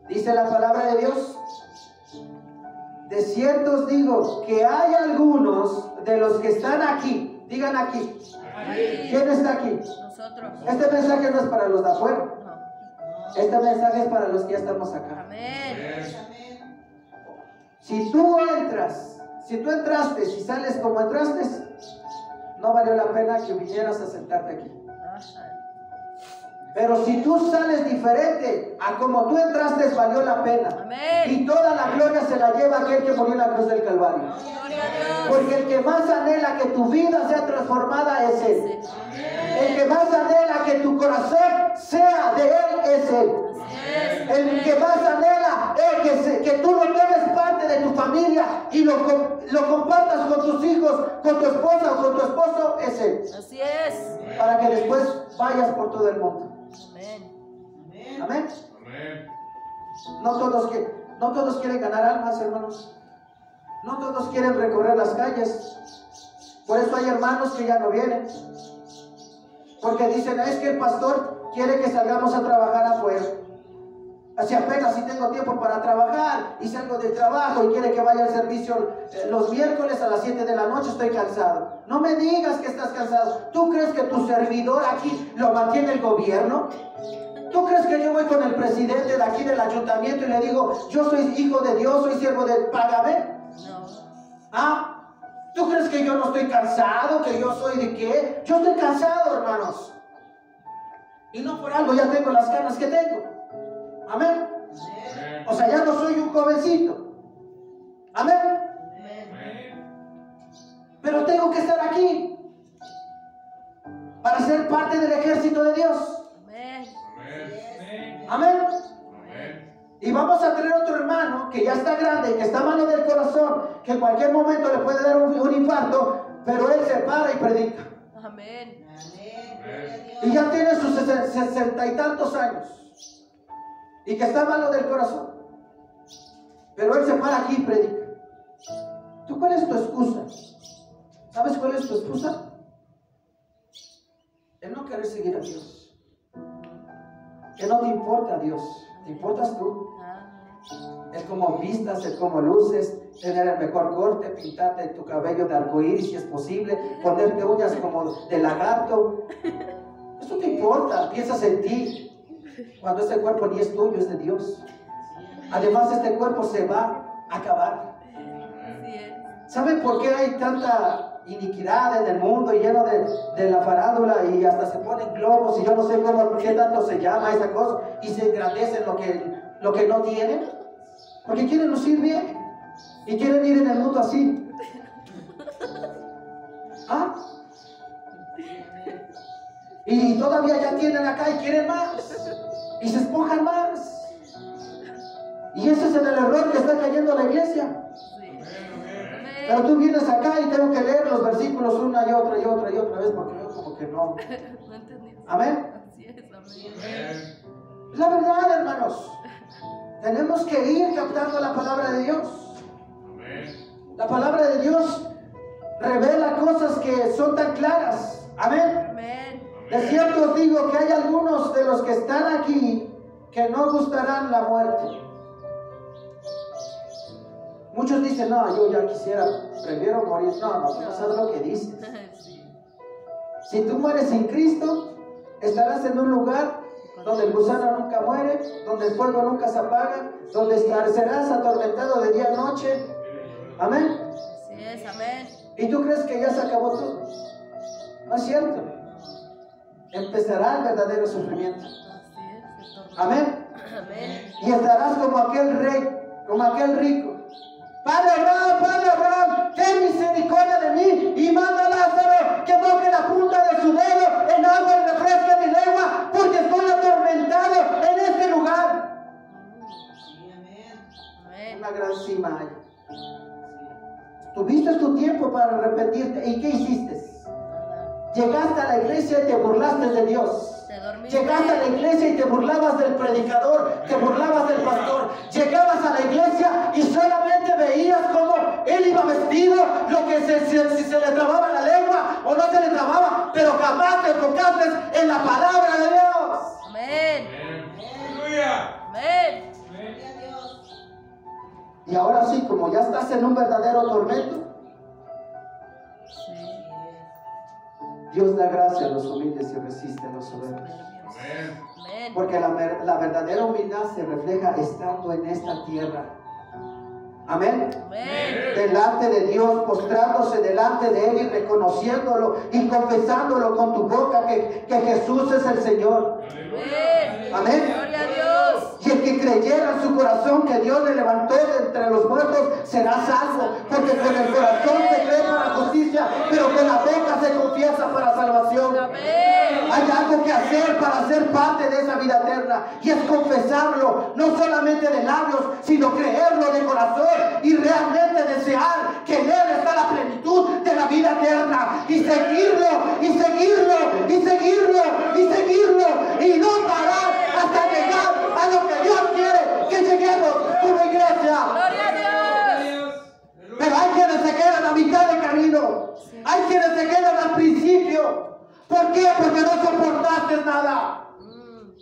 Dice la palabra de Dios: de cierto os digo que hay algunos de los que están aquí. Digan aquí. Aquí. ¿Quién está aquí? Nosotros. Este mensaje no es para los de afuera. No. Este mensaje es para los que ya estamos acá. Amén. Si tú entraste y sales como entraste, no valió la pena que vinieras a sentarte aquí. Ajá. Pero si tú sales diferente a como tú entraste, valió la pena. Amén. Y toda la gloria se la lleva aquel que murió en la cruz del Calvario. Gloria a Dios. Porque el que más anhela que tu vida sea transformada es Él. El que más anhela que tu corazón sea de Él es Él. Así es. El que más anhela que tú lo tomes parte de tu familia y lo compartas con tus hijos, con tu esposa o con tu esposo, es Él. Así es. Para que después vayas por todo el mundo. Amén. Amén. No todos quieren ganar almas, hermanos. No todos quieren recorrer las calles. Por eso hay hermanos que ya no vienen. Porque dicen, es que el pastor quiere que salgamos a trabajar afuera. Así apenas si tengo tiempo para trabajar y salgo del trabajo y quiere que vaya al servicio los miércoles a las 7 de la noche, estoy cansado. No me digas que estás cansado. ¿Tú crees que tu servidor aquí lo mantiene el gobierno? ¿Tú crees que yo voy con el presidente de aquí del ayuntamiento y le digo, yo soy hijo de Dios, soy siervo de... Págame? No. ¿Ah? ¿Tú crees que yo no estoy cansado? ¿Que yo soy de qué? Yo estoy cansado, hermanos. Y no por algo ya tengo las ganas que tengo. Amén. O sea, ya no soy un jovencito. Amén. Pero tengo que estar aquí para ser parte del ejército de Dios. Amén. Amén. Y vamos a tener otro hermano que ya está grande, que está malo del corazón, que en cualquier momento le puede dar un infarto, pero él se para y predica. Amén. Y ya tiene sus 60 y tantos años. Y que está malo del corazón. Pero él se para aquí y predica. ¿Tú cuál es tu excusa? ¿Sabes cuál es tu excusa? El no querer seguir a Dios. Que no te importa Dios, te importas tú. El cómo vistas, el cómo luces, tener el mejor corte, pintarte tu cabello de arcoíris si es posible, ponerte uñas como de lagarto. Eso te importa, piensas en ti. Cuando este cuerpo ni es tuyo, es de Dios. Además, este cuerpo se va a acabar. ¿Saben por qué hay tanta iniquidad en el mundo y lleno de la farándula y hasta se ponen globos y yo no sé cómo, por qué tanto se llama esa cosa y se engrandecen lo que no tienen? Porque quieren lucir bien y quieren ir en el mundo así. ¿Ah? Y todavía ya tienen acá y quieren más y se esponjan más. Y ese es el error que está cayendo la iglesia. Pero tú vienes acá y tengo que leer los versículos una y otra vez porque yo como que no. No entendí. Amén. Así es, amén. Es la verdad, hermanos. Tenemos que ir captando la palabra de Dios. La palabra de Dios revela cosas que son tan claras. Amén. Amén. De cierto os digo que hay algunos de los que están aquí que no gustarán la muerte. Muchos dicen, no, yo ya quisiera, prefiero morir. No, tú no sabes lo que dices. Sí. Si tú mueres sin Cristo, estarás en un lugar donde el gusano nunca muere, donde el fuego nunca se apaga, donde serás atormentado de día a noche. Amén. Así es, amén. ¿Y tú crees que ya se acabó todo? No es cierto. Empezará el verdadero sufrimiento. Así es, el tormento. Amén. Amén. Y estarás como aquel rey, como aquel rico. Padre Abraham, ten misericordia de mí y manda a Lázaro que moje la punta de su dedo en agua y refresque mi lengua, porque estoy atormentado en este lugar. Amén. Una gran cima hay. Tuviste tu tiempo para arrepentirte. ¿Y qué hiciste? Llegaste a la iglesia y te burlaste de Dios. Te dormiste. Llegaste a la iglesia y te burlabas del predicador, te burlabas del pastor. Llegabas a la iglesia y solamente veías cómo él iba vestido, lo que si se le trababa la lengua o no se le trababa, pero jamás te enfocaste en la palabra de Dios. Amén. Aleluya. Amén. Y ahora sí, como ya estás en un verdadero tormento, Sí. Dios da gracia a los humildes y resiste a los soberbios. Amén. Porque la verdadera humildad se refleja estando en esta tierra. Amén. Amén. Delante de Dios, postrándose delante de Él y reconociéndolo y confesándolo con tu boca que Jesús es el Señor. Amén. Amén. Gloria a Dios. Y el que creyera en su corazón que Dios le levantó de entre los muertos será salvo, porque con el corazón se cree para justicia, pero con la boca se confiesa para salvación. Amén. Hay algo que hacer para ser parte de esa vida eterna, y es confesarlo, no solamente de labios, sino creerlo de corazón y realmente desear que en Él está la plenitud de la vida eterna, y seguirlo, y seguirlo, y seguirlo, y seguirlo, y no parar hasta llegar a lo que Dios quiere que lleguemos como iglesia. Gloria a Dios. Pero hay quienes se quedan a mitad de camino, hay quienes se quedan al principio. ¿Por qué? Porque no soportaste nada.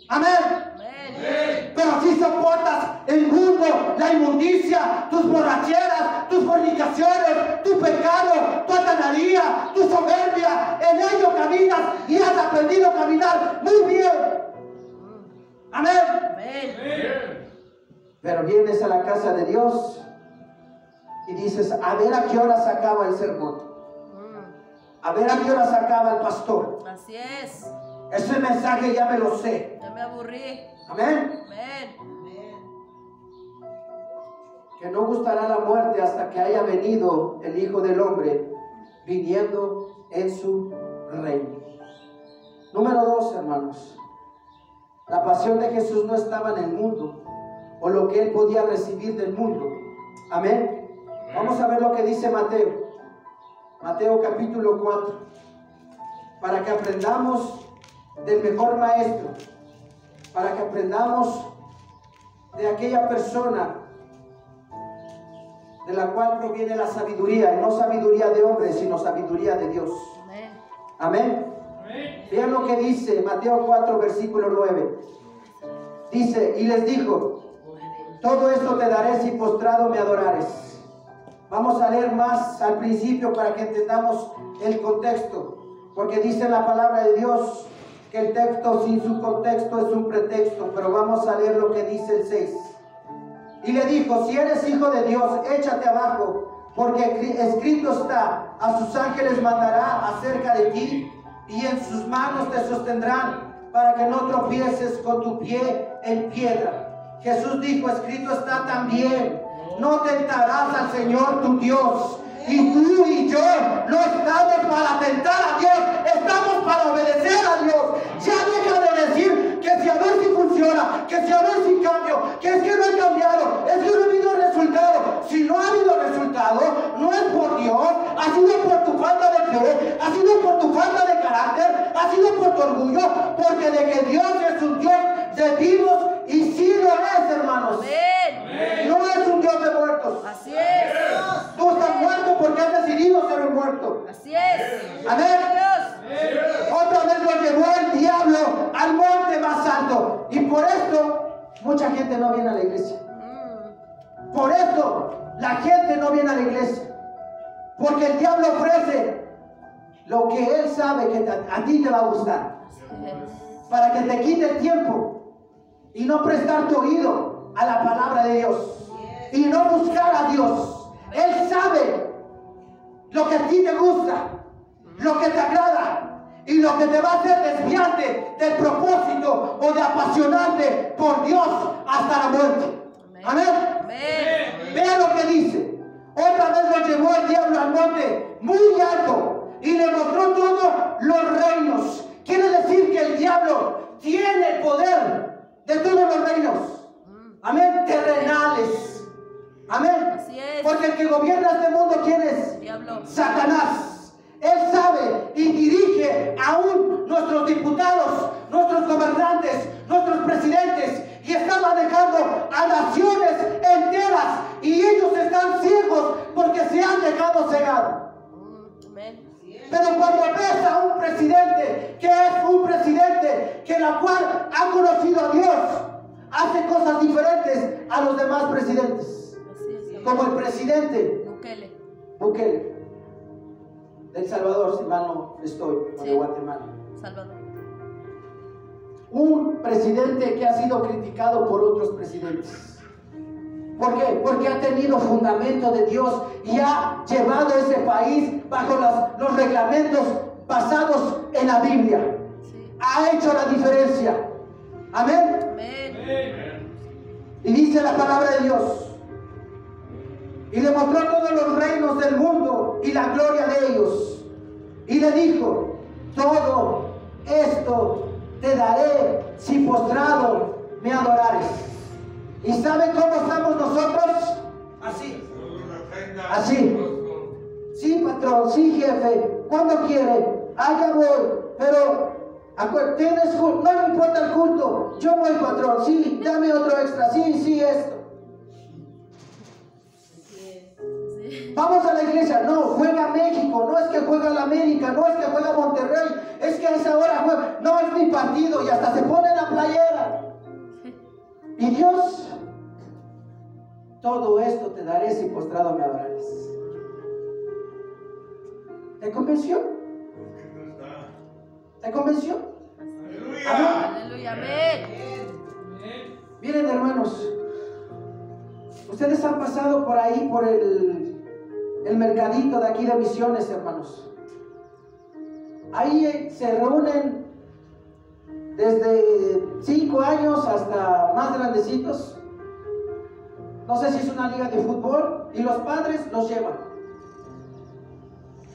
Amén. Amén. Pero si soportas el mundo, la inmundicia, tus borracheras, tus fornicaciones, tu pecado, tu altanería, tu soberbia, en ello caminas y has aprendido a caminar muy bien. Amén. Amén. Pero vienes a la casa de Dios y dices, a ver a qué hora se acaba el sermón. A ver a qué hora se acaba el pastor. Así es. Ese mensaje ya me lo sé. Ya me aburrí. Amén. Amén. Que no gustará la muerte hasta que haya venido el Hijo del Hombre, viniendo en su reino. Número 2, hermanos. La pasión de Jesús no estaba en el mundo, o lo que Él podía recibir del mundo. Amén. Vamos a ver lo que dice Mateo. Mateo capítulo 4. Para que aprendamos del mejor maestro. Para que aprendamos de aquella persona de la cual proviene la sabiduría, y no sabiduría de hombres, sino sabiduría de Dios. Amén. Amén. Vean lo que dice Mateo 4, versículo 9. Dice, y les dijo, todo esto te daré si postrado me adorares. Vamos a leer más al principio para que entendamos el contexto, porque dice la palabra de Dios que el texto sin su contexto es un pretexto, pero vamos a leer lo que dice el 6. Y le dijo, si eres hijo de Dios, échate abajo, porque escrito está, a sus ángeles mandará acerca de ti, y en sus manos te sostendrán, para que no tropieces con tu pie en piedra. Jesús dijo, escrito está también, no tentarás al Señor tu Dios. Y tú y yo no estamos para tentar a Dios, estamos para obedecer a Dios. Ya deja de decir que si a ver si funciona, que si a ver si cambio, que es que no he cambiado, es que no ha habido resultado. Si no ha habido resultado, no es por Dios, ha sido por tu falta de fe, ha sido por tu falta de carácter, ha sido por tu orgullo, porque de que Dios es un Dios de vivos, y sí lo es, hermanos. Amén. No es un Dios de muertos. Así es. Tú estás muerto porque has decidido ser un muerto. Así es. Amén. Dios. Otra vez lo llevó el diablo al monte más alto. Y por esto mucha gente no viene a la iglesia. Por esto la gente no viene a la iglesia. Porque el diablo ofrece lo que él sabe que a ti te va a gustar. Para que te quite el tiempo y no prestar tu oído a la palabra de Dios. Y no buscar a Dios. Él sabe lo que a ti te gusta, lo que te agrada y lo que te va a hacer desviarte del propósito o de apasionarte por Dios hasta la muerte. Amén. Amén. Vean lo que dice. Otra vez lo llevó el diablo al monte muy alto y le mostró todos los reinos. Quiere decir que el diablo tiene el poder de todos los reinos. Amén. Terrenales. Amén. Así es. Porque el que gobierna este mundo, ¿quién es? Diablo. Satanás. Él sabe y dirige aún nuestros diputados, nuestros gobernantes, nuestros presidentes, y está manejando a naciones enteras, y ellos están ciegos porque se han dejado cegar. Amén. Pero cuando ves a un presidente que es un presidente que la cual ha conocido a Dios, hace cosas diferentes a los demás presidentes. Así es. Como el presidente Bukele. Bukele de El Salvador, si mal no estoy, o de Sí. Guatemala. Salvador. Un presidente que ha sido criticado por otros presidentes. ¿Por qué? Porque ha tenido fundamento de Dios y ha llevado ese país bajo los reglamentos basados en la Biblia. Sí. Ha hecho la diferencia. Amén. Amén. Y dice la palabra de Dios. Y le mostró todos los reinos del mundo y la gloria de ellos. Y le dijo, todo esto te daré si postrado me adorares. ¿Y saben cómo estamos nosotros? Así. Así. Sí, patrón, sí, jefe. ¿Cuándo quiere? Allá voy. Pero ¿tienes culto? No me importa el culto. Yo voy, patrón. Sí, dame otro extra. Sí, esto. Sí. Vamos a la iglesia. No, juega México. No es que juega la América. No es que juega Monterrey. Es que a esa hora juega. No es mi partido. Y hasta se pone la playera. Y Dios, todo esto te daré si postrado me adorares. ¿Te convenció? ¿Te convenció? Aleluya. Amén. Miren, hermanos, ustedes han pasado por ahí, por el mercadito de aquí de Misiones, hermanos. Ahí se reúnen desde 5 años hasta más grandecitos. No sé si es una liga de fútbol, y los padres los llevan.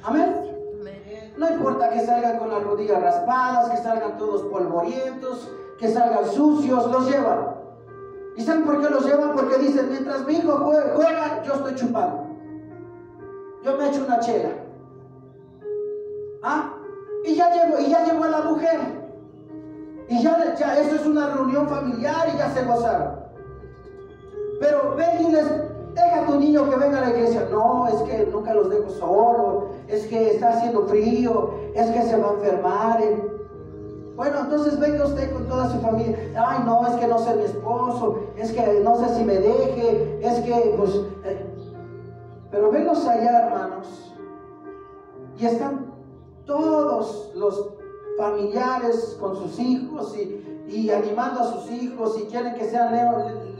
Amén. Amén. No importa que salgan con las rodillas raspadas, que salgan todos polvorientos, que salgan sucios, los llevan. ¿Y saben por qué los llevan? Porque dicen, mientras mi hijo juega, yo estoy chupando. Yo me echo una chela. ¿Ah? Y ya llevo a la mujer. Y ya eso es una reunión familiar y ya se gozaron. Pero ven y Deja a tu niño que venga a la iglesia. No, es que nunca los dejo solo, es que está haciendo frío, es que se va a enfermar. Bueno, entonces venga usted con toda su familia. Ay, no, es que no sé mi esposo, es que no sé si me deje, es que pues... Pero venlos allá, hermanos, y están todos los familiares con sus hijos y animando a sus hijos, y quieren que sean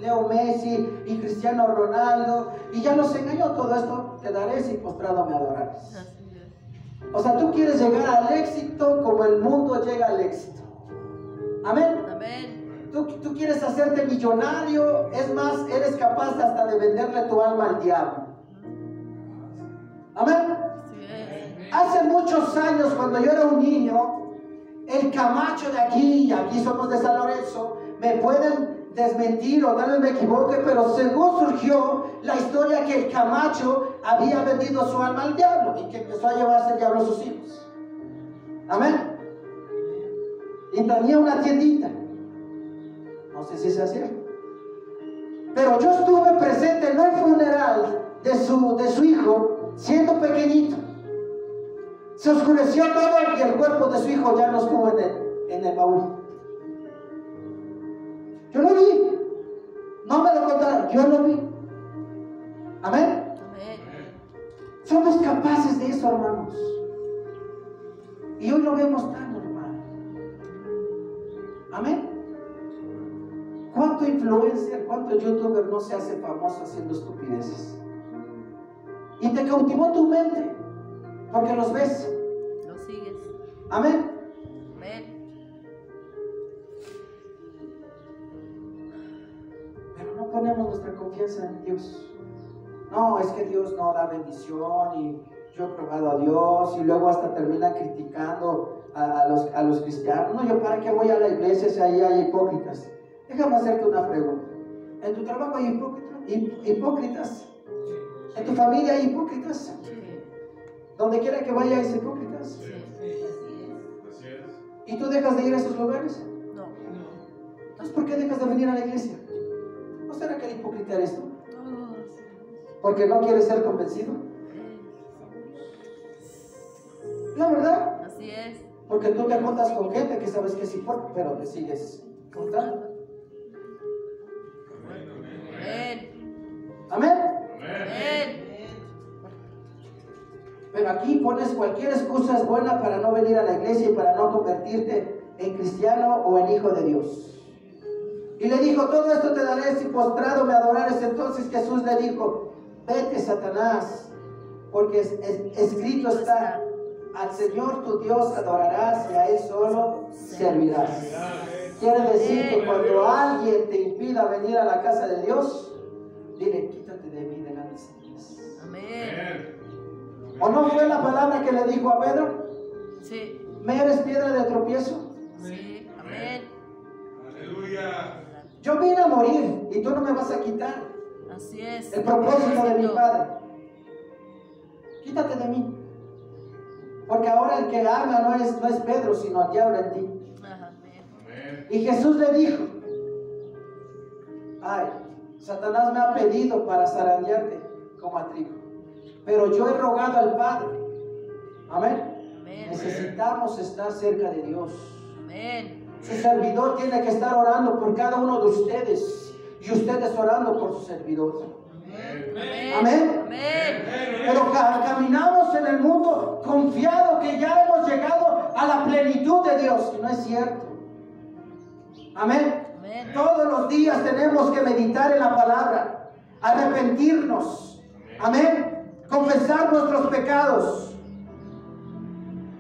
Leo Messi y Cristiano Ronaldo, y ya los engañó todo esto. Te daré si postrado me adorarás. O sea, tú quieres llegar al éxito como el mundo llega al éxito. Amén. Amén. Tú quieres hacerte millonario, es más, eres capaz hasta de venderle tu alma al diablo. Amén. Hace muchos años, cuando yo era un niño, el Camacho de aquí, y aquí somos de San Lorenzo, me pueden desmentir o tal vez me equivoque, pero según surgió la historia que el Camacho había vendido su alma al diablo y que empezó a llevarse el diablo a sus hijos. Amén. Y tenía una tiendita, no sé si sea cierto, pero yo estuve presente en un funeral de su hijo siendo pequeñito. Se oscureció todo y el cuerpo de su hijo ya no estuvo en el baúl. Yo lo vi. No me lo contaron, yo lo vi. Amén. Somos capaces de eso, hermanos. Y hoy lo vemos tan normal. Amén. ¿Cuánto influencer, cuánto youtuber no se hace famoso haciendo estupideces? Y te cautivó tu mente porque los ves. Los sigues. Amén. Amén. Pero no ponemos nuestra confianza en Dios. No, es que Dios no da bendición y yo he probado a Dios, y luego hasta termina criticando a los cristianos. No, yo para qué voy a la iglesia si ahí hay hipócritas. Déjame hacerte una pregunta. ¿En tu trabajo hay hipócritas? ¿En tu familia hay hipócritas? Donde quiera que vaya hay hipócritas. Sí. Así es. ¿Y tú dejas de ir a esos lugares? No. Entonces, ¿por qué dejas de venir a la iglesia? ¿No será que el hipócrita eres tú? Todos. ¿Porque no quieres ser convencido? La verdad. Así es. Porque tú te juntas con gente que sabes que es hipócrita, pero te sigues juntando. Amén. Amén. Amén. Pero aquí pones cualquier excusa es buena para no venir a la iglesia y para no convertirte en cristiano o en hijo de Dios. Y le dijo, todo esto te daré si postrado me adorares. Entonces Jesús le dijo, vete, Satanás, porque escrito está, al Señor tu Dios adorarás y a Él solo servirás. Quiere decir que cuando alguien te impida venir a la casa de Dios, dile, quítate de mí delante de Satanás. Amén. ¿O no fue la palabra que le dijo a Pedro? Sí. ¿Me eres piedra de tropiezo? Sí. Amén. Aleluya. Yo vine a morir y tú no me vas a quitar Así es. el propósito de mi Padre. Quítate de mí. Porque ahora el que habla no es Pedro, sino el diablo en ti. Amén. Y Jesús le dijo, ay, Satanás me ha pedido para zarandearte como a trigo, pero yo he rogado al Padre. Amén. Amén. Necesitamos estar cerca de Dios. Amén. Su servidor tiene que estar orando por cada uno de ustedes y ustedes orando por su servidor. Amén. Amén. Amén. Pero caminamos en el mundo confiado que ya hemos llegado a la plenitud de Dios, y no es cierto. Amén. Amén. Todos los días tenemos que meditar en la palabra, arrepentirnos. Amén. Confesar nuestros pecados.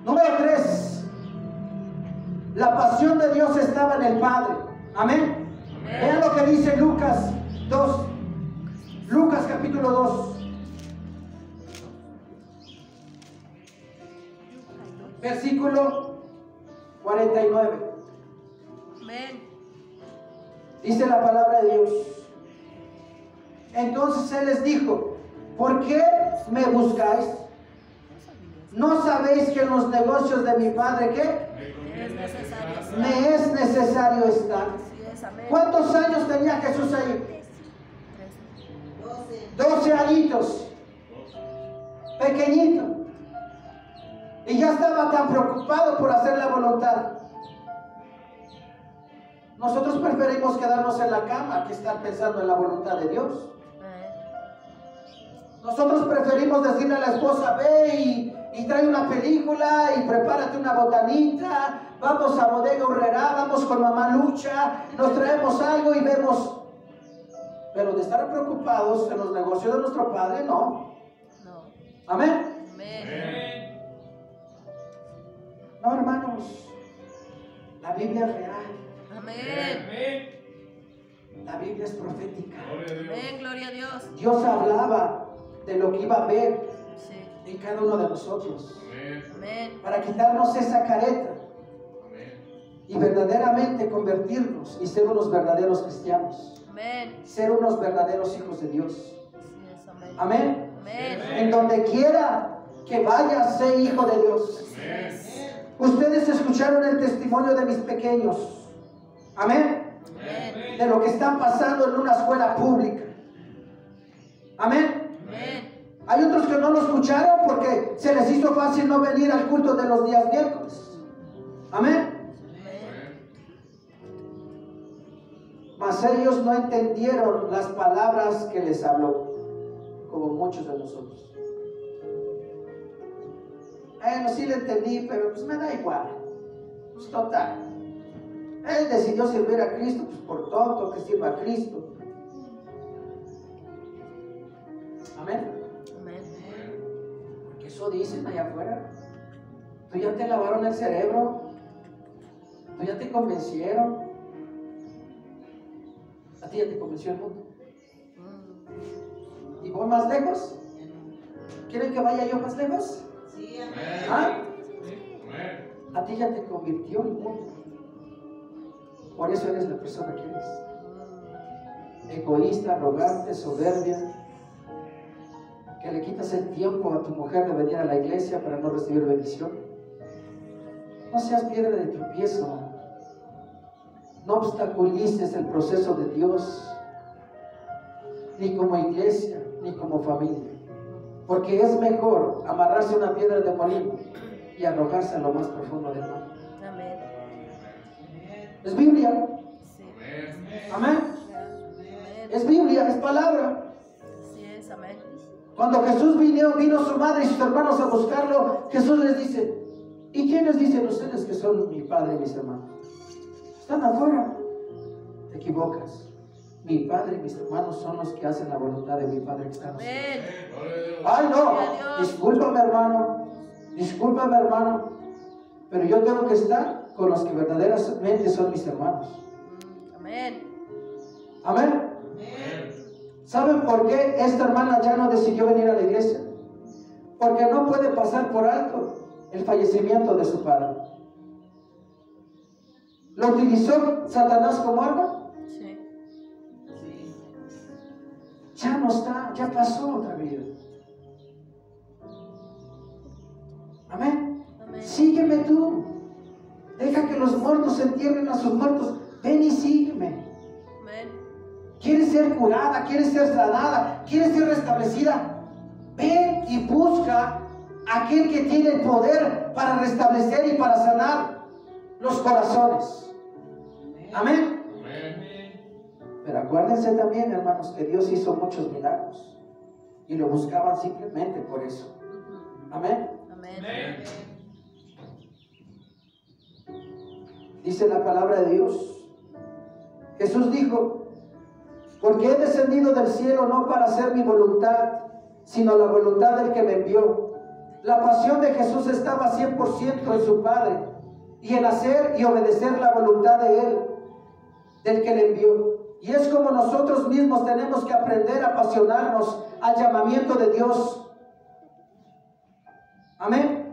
Número 3. La pasión de Dios estaba en el Padre. Amén. Vean lo que dice Lucas 2. Lucas capítulo 2. Versículo 49. Amén. Dice la palabra de Dios. Entonces Él les dijo, ¿por qué me buscáis? ¿No sabéis que en los negocios de mi Padre qué? Es necesario estar. Me es necesario estar. Así es. Amén. ¿Cuántos años tenía Jesús ahí? 12 añitos, pequeñito. Y ya estaba tan preocupado por hacer la voluntad. Nosotros preferimos quedarnos en la cama que estar pensando en la voluntad de Dios. Nosotros preferimos decirle a la esposa, ve y trae una película y prepárate una botanita, vamos a Bodega Urrera, vamos con mamá Lucha, nos traemos algo y vemos. Pero de estar preocupados en los negocios de nuestro Padre, no. Amén. No, hermanos, la Biblia es real. Amén. La Biblia es profética. Amén, gloria a Dios. Dios hablaba de lo que iba a haber Sí. en cada uno de nosotros. Amén. Para quitarnos esa careta y verdaderamente convertirnos y ser unos verdaderos cristianos. Amén. Ser unos verdaderos hijos de Dios. Así es, amén. Amén. Amén. En donde quiera que vaya, sé hijo de Dios. Ustedes escucharon el testimonio de mis pequeños. Amén. Amén. De lo que están pasando en una escuela pública. Amén. Amén. Hay otros que no lo escucharon porque se les hizo fácil no venir al culto de los días miércoles. Amén. Mas ellos no entendieron las palabras que les habló, como muchos de nosotros. Bueno, sí le entendí, pero pues me da igual. Pues total. Él decidió servir a Cristo, pues por tonto que sirva a Cristo. Amén. Amén. Porque eso dicen allá afuera. Tú ya te lavaron el cerebro. Tú ya te convencieron. A ti ya te convenció el mundo. ¿Y voy más lejos? ¿Quieren que vaya yo más lejos? Sí, amén. ¿Ah? A ti ya te convirtió el mundo. Por eso eres la persona que eres. Egoísta, arrogante, soberbia. Que le quitas el tiempo a tu mujer de venir a la iglesia para no recibir bendición. No seas piedra de tropiezo. No obstaculices el proceso de Dios, ni como iglesia, ni como familia. Porque es mejor amarrarse a una piedra de molino y arrojarse a lo más profundo del mar. Amén. Es Biblia. Sí. Amén. Amén. Es Biblia, es palabra. Así es, amén. Cuando Jesús vino su madre y sus hermanos a buscarlo, Jesús les dice, ¿y quiénes dicen ustedes que son mi padre y mis hermanos? Están afuera. Te equivocas. Mi padre y mis hermanos son los que hacen la voluntad de mi Padre que está en los cielos. Amén. Ay, no, Gloria a Dios. discúlpame hermano, pero yo tengo que estar con los que verdaderamente son mis hermanos. Amén. Amén. ¿Saben por qué esta hermana ya no decidió venir a la iglesia? Porque no puede pasar por alto el fallecimiento de su padre. ¿Lo utilizó Satanás como arma? Sí. Ya no está, ya pasó otra vida. Amén. Amén. Sígueme tú. Deja que los muertos entierren a sus muertos. Ven y sígueme. Amén. ¿Quieres ser curada? ¿Quieres ser sanada? ¿Quieres ser restablecida? Ven y busca a aquel que tiene el poder para restablecer y para sanar los corazones. Amén. Pero acuérdense también, hermanos, que Dios hizo muchos milagros y lo buscaban simplemente por eso. Amén. Amén. Dice la palabra de Dios. Jesús dijo, porque he descendido del cielo no para hacer mi voluntad, sino la voluntad del que me envió. La pasión de Jesús estaba 100% en su Padre y en hacer y obedecer la voluntad de Él, del que le envió. Y es como nosotros mismos tenemos que aprender a apasionarnos al llamamiento de Dios. Amén.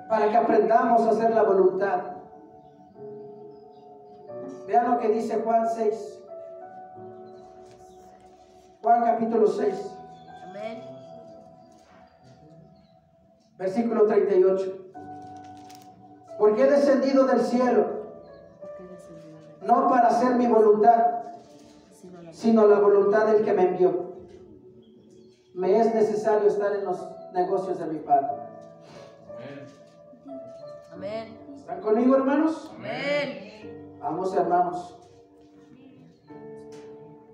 Para que aprendamos a hacer la voluntad. Vean lo que dice Juan 6. Juan capítulo 6. Amén. Versículo 38. Porque he descendido del cielo no para hacer mi voluntad, sino la voluntad del que me envió. me es necesario estar en los negocios de mi Padre. Amén. ¿Están conmigo, hermanos? Amén. Vamos, hermanos.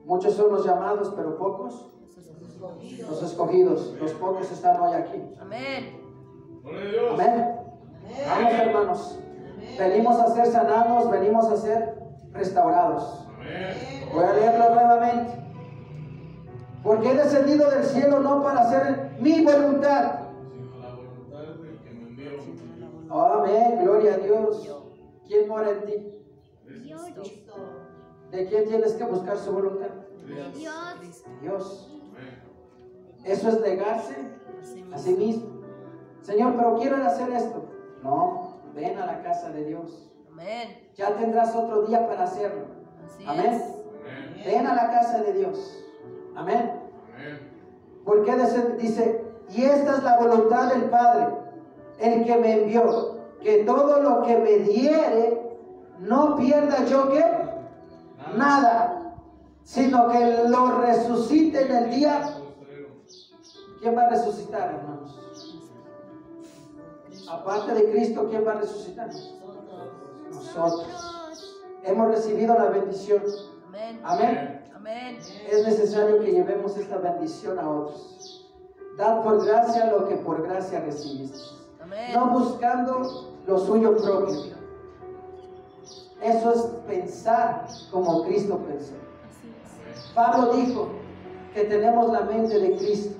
Muchos son los llamados, pero pocos los escogidos. Los pocos están hoy aquí. Amén. Amén. Vamos, hermanos. Venimos a ser sanados, venimos a ser restaurados. Voy a leerlo nuevamente. Porque he descendido del cielo no para hacer mi voluntad. Amén, gloria a Dios. ¿Quién mora en ti? ¿De quién tienes que buscar su voluntad? Dios. Eso es negarse a sí mismo. Señor, pero quiero hacer esto. No, ven a la casa de Dios. Amén. Ya tendrás otro día para hacerlo. Así Amén. es. Ven a la casa de Dios. Amén. Porque dice, y esta es la voluntad del Padre, el que me envió, que todo lo que me diere, no pierda yo ¿qué? Nada, sino que lo resucite en el día. ¿Quién va a resucitar, hermanos? Aparte de Cristo, ¿quién va a resucitar? Nosotros. Hemos recibido la bendición. Amén. Amén. Amén. Es necesario que llevemos esta bendición a otros. Dad por gracia lo que por gracia recibiste. Amén. No buscando lo suyo propio. Eso es pensar como Cristo pensó. Así es. Pablo dijo que tenemos la mente de Cristo.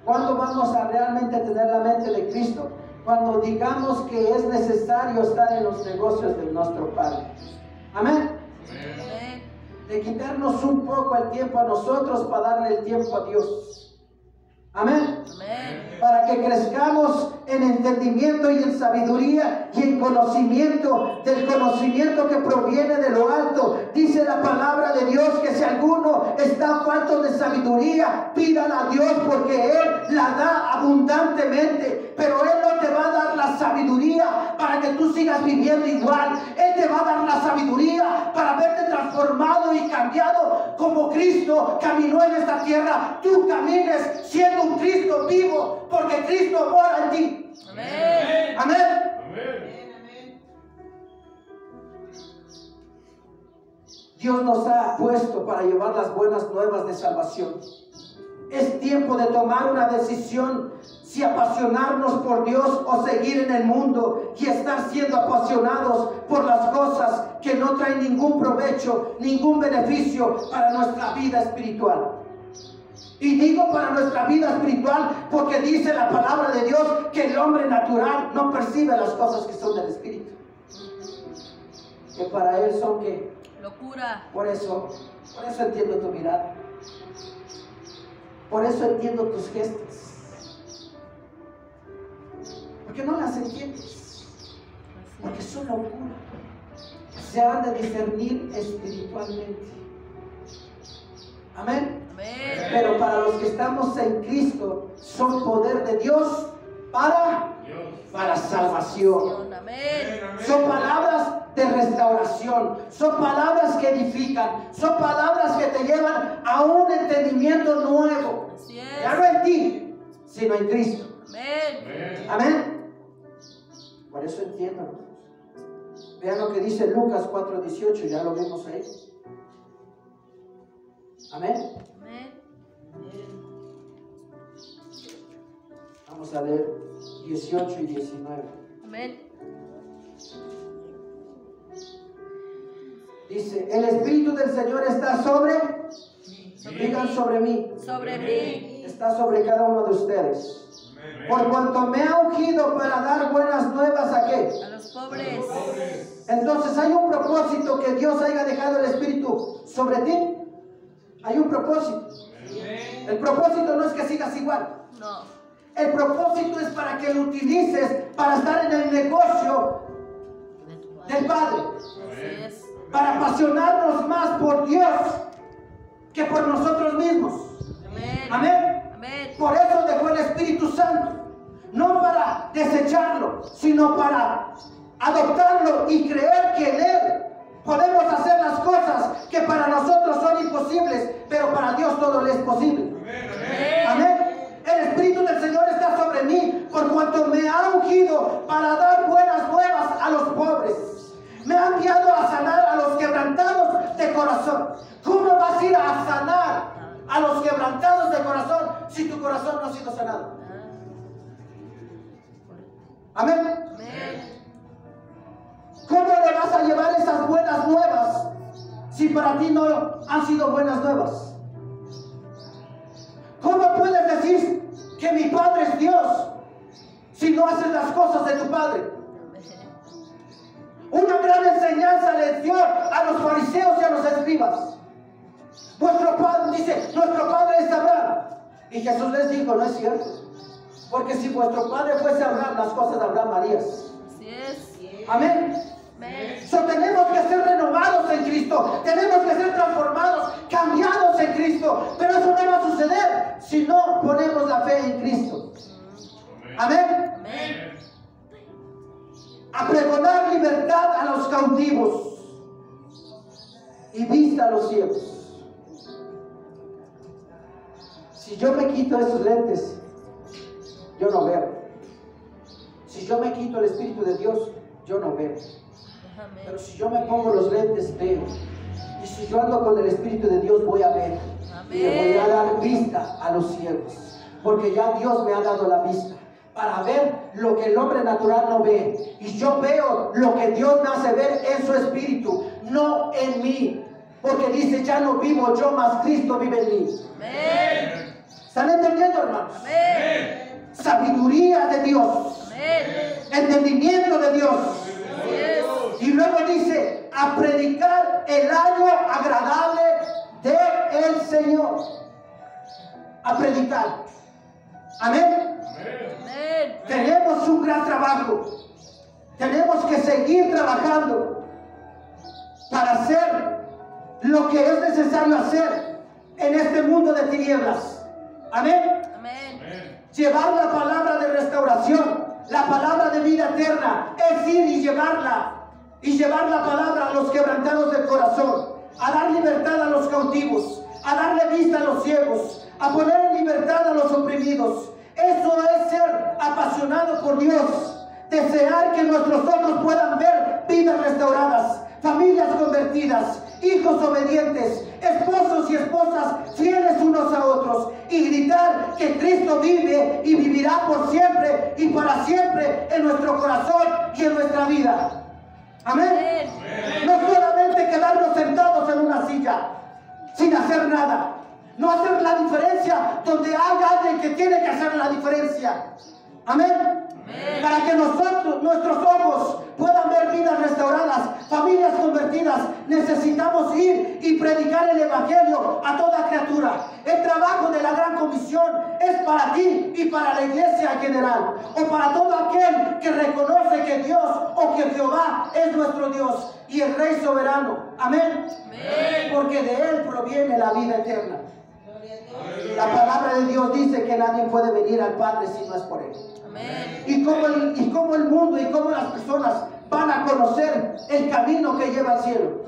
¿Cuándo vamos a realmente tener la mente de Cristo? Cuando digamos que es necesario estar en los negocios de nuestro Padre. Amén. Amén. De quitarnos un poco el tiempo a nosotros para darle el tiempo a Dios. Amén. Amén. Para que crezcamos en entendimiento y en sabiduría y en conocimiento, del conocimiento que proviene de lo alto. Dice la palabra de Dios que si alguno está falto de sabiduría, pídala a Dios porque Él la da abundantemente. Pero Él no te va a dar la sabiduría para que tú sigas viviendo igual. Él te va a dar la sabiduría para verte transformado y cambiado como Cristo caminó en esta tierra. Tú camines siendo un Cristo vivo, porque Cristo mora en ti. Amén. Amén. Dios nos ha puesto para llevar las buenas nuevas de salvación. Es tiempo de tomar una decisión, si apasionarnos por Dios o seguir en el mundo y estar siendo apasionados por las cosas que no traen ningún provecho, ningún beneficio para nuestra vida espiritual. Y digo para nuestra vida espiritual porque dice la palabra de Dios que el hombre natural no percibe las cosas que son del Espíritu. Que para él son que Locura. Por eso entiendo tu mirada. Por eso entiendo tus gestos. Porque no las entiendes. Porque son locura. Se han de discernir espiritualmente. Amén. Amén. Pero para los que estamos en Cristo, son poder de Dios para salvación. Amén. Son palabras de restauración, son palabras que edifican, son palabras que te llevan a un entendimiento nuevo. Así es. Ya no en ti, sino en Cristo. Amén. Amén. Por eso entiendo. Vean lo que dice Lucas 4:18, ya lo vimos ahí. Amén. Amén. Vamos a leer 18 y 19. Amén. Dice, el Espíritu del Señor está sobre, digan sobre mí, Sobre mí. está sobre cada uno de ustedes. Por cuanto me ha ungido para dar buenas nuevas ¿a qué? A los pobres. Entonces hay un propósito que Dios haya dejado el Espíritu sobre ti. Hay un propósito. El propósito no es que sigas igual. No. El propósito es para que lo utilices para estar en el negocio del Padre. Así es. Para apasionarnos más por Dios que por nosotros mismos. Amén. Amén. Amén. Por eso dejó el Espíritu Santo. No para desecharlo, sino para adoptarlo y creer que en Él podemos hacer las cosas que para nosotros son imposibles, pero para Dios todo le es posible. Amén. Amén. corazón. ¿Cómo vas a ir a sanar a los quebrantados de corazón si tu corazón no ha sido sanado? Amén. Amén. ¿Cómo le vas a llevar esas buenas nuevas si para ti no han sido buenas nuevas? ¿Cómo puedes decir que mi Padre es Dios si no haces las cosas de tu Padre? Una gran enseñanza le dio a los fariseos y a los escribas. Vuestro Padre, dice, nuestro Padre es Abraham. Y Jesús les dijo, no es cierto. Porque si vuestro Padre fuese Abraham, las cosas de Abraham harías. Así es. Amén. Amén. So, tenemos que ser renovados en Cristo. Tenemos que ser transformados, cambiados en Cristo. Pero eso no va a suceder si no ponemos la fe en Cristo. Amén. Amén. A pregonar libertad a los cautivos y vista a los ciegos. Si yo me quito esos lentes, yo no veo. Si yo me quito el Espíritu de Dios, yo no veo. Pero si yo me pongo los lentes, veo. Y si yo ando con el Espíritu de Dios, voy a ver. Y le voy a dar vista a los ciegos. Porque ya Dios me ha dado la vista para ver lo que el hombre natural no ve. Y yo veo lo que Dios me hace ver en su Espíritu, no en mí. Porque dice, ya no vivo yo, mas Cristo vive en mí. Amén. ¿Están entendiendo, hermanos? Amén. Sabiduría de Dios. Amén. Entendimiento de Dios. Así es. Y luego dice, a predicar el año agradable del Señor. A predicar. Amén. Amén. Tenemos un gran trabajo. Tenemos que seguir trabajando para hacer lo que es necesario hacer en este mundo de tinieblas. Amén. Amén. Llevar la palabra de restauración, la palabra de vida eterna, es ir y llevarla. Y llevar la palabra a los quebrantados del corazón, a dar libertad a los cautivos, a darle vista a los ciegos, a poner en libertad a los oprimidos. Eso es ser apasionado por Dios, desear que nuestros ojos puedan ver vidas restauradas, familias convertidas, hijos obedientes, esposos y esposas fieles unos a otros, y gritar que Cristo vive y vivirá por siempre y para siempre en nuestro corazón y en nuestra vida. Amén. No solamente quedarnos sentados en una silla sin hacer nada. No hacer la diferencia donde hay alguien que tiene que hacer la diferencia. Amén. Para que nuestros ojos puedan ver vidas restauradas, familias convertidas, necesitamos ir y predicar el Evangelio a toda criatura. El trabajo de la Gran Comisión es para ti y para la iglesia en general, o para todo aquel que reconoce que Dios o que Jehová es nuestro Dios y el Rey soberano. Amén. Porque de Él proviene la vida eterna. La palabra de Dios dice que nadie puede venir al Padre si no es por Él. Amén. Y cómo el mundo y cómo las personas van a conocer el camino que lleva al cielo.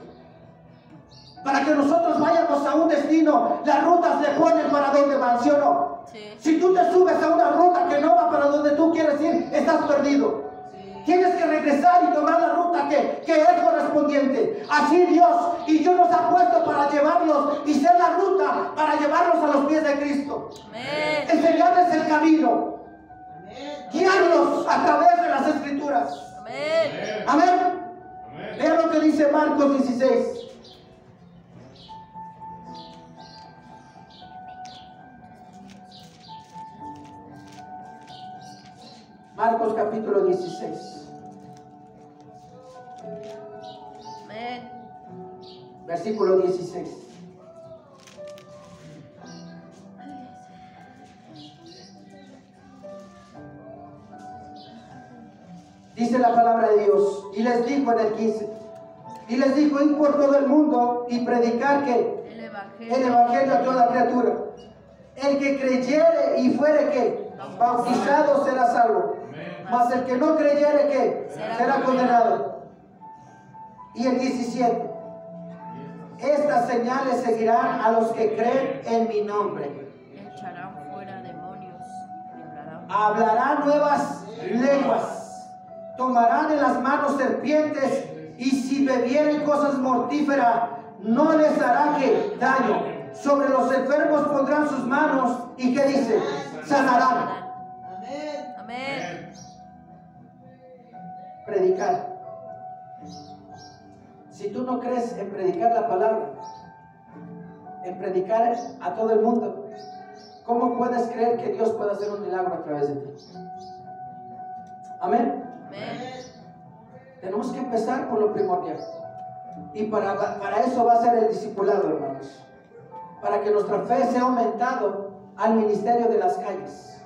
Para que nosotros vayamos a un destino, las rutas le ponen para dónde van, ¿sí o no? Sí. Si tú te subes a una ruta que no va para donde tú quieres ir, estás perdido. Tienes que regresar y tomar la ruta que es correspondiente. Así Dios y Dios nos ha puesto para llevarlos y ser la ruta para llevarlos a los pies de Cristo. Amén. Enseñarles el camino. Guiarlos a través de las Escrituras. Amén. Amén. Vean lo que dice Marcos 16. Marcos capítulo 16. Amén. Versículo 16. Dice la palabra de Dios, y les dijo en el 15, y les dijo, id por todo el mundo y predicar que el Evangelio a toda criatura. El que creyere y fuere que bautizado será salvo, mas el que no creyere que será condenado. Y el 17, estas señales seguirán a los que creen en mi nombre. Echarán fuera demonios y Hablarán nuevas lenguas. Tomarán en las manos serpientes, y si bebieren cosas mortíferas no les hará que daño. Sobre los enfermos pondrán sus manos y ¿qué dice? Sanarán. Amén. Predicar. Si tú no crees en predicar la palabra, en predicar a todo el mundo, ¿cómo puedes creer que Dios puede hacer un milagro a través de ti? Amén. Amén. Tenemos que empezar por lo primordial. Y para eso va a ser el discipulado, hermanos. Para que nuestra fe sea aumentado al ministerio de las calles.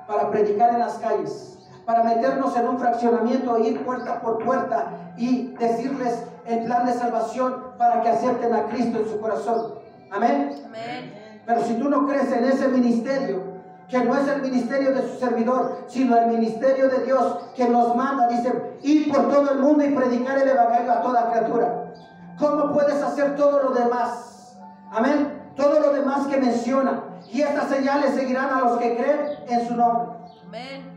Para predicar en las calles. Para meternos en un fraccionamiento e ir puerta por puerta y decirles el plan de salvación para que acepten a Cristo en su corazón. Amén. Amén. Pero si tú no crees en ese ministerio, que no es el ministerio de su servidor, sino el ministerio de Dios que nos manda, dice, ir por todo el mundo y predicar el evangelio a toda criatura. ¿Cómo puedes hacer todo lo demás? Amén. Todo lo demás que menciona. Y estas señales seguirán a los que creen en su nombre. Amén.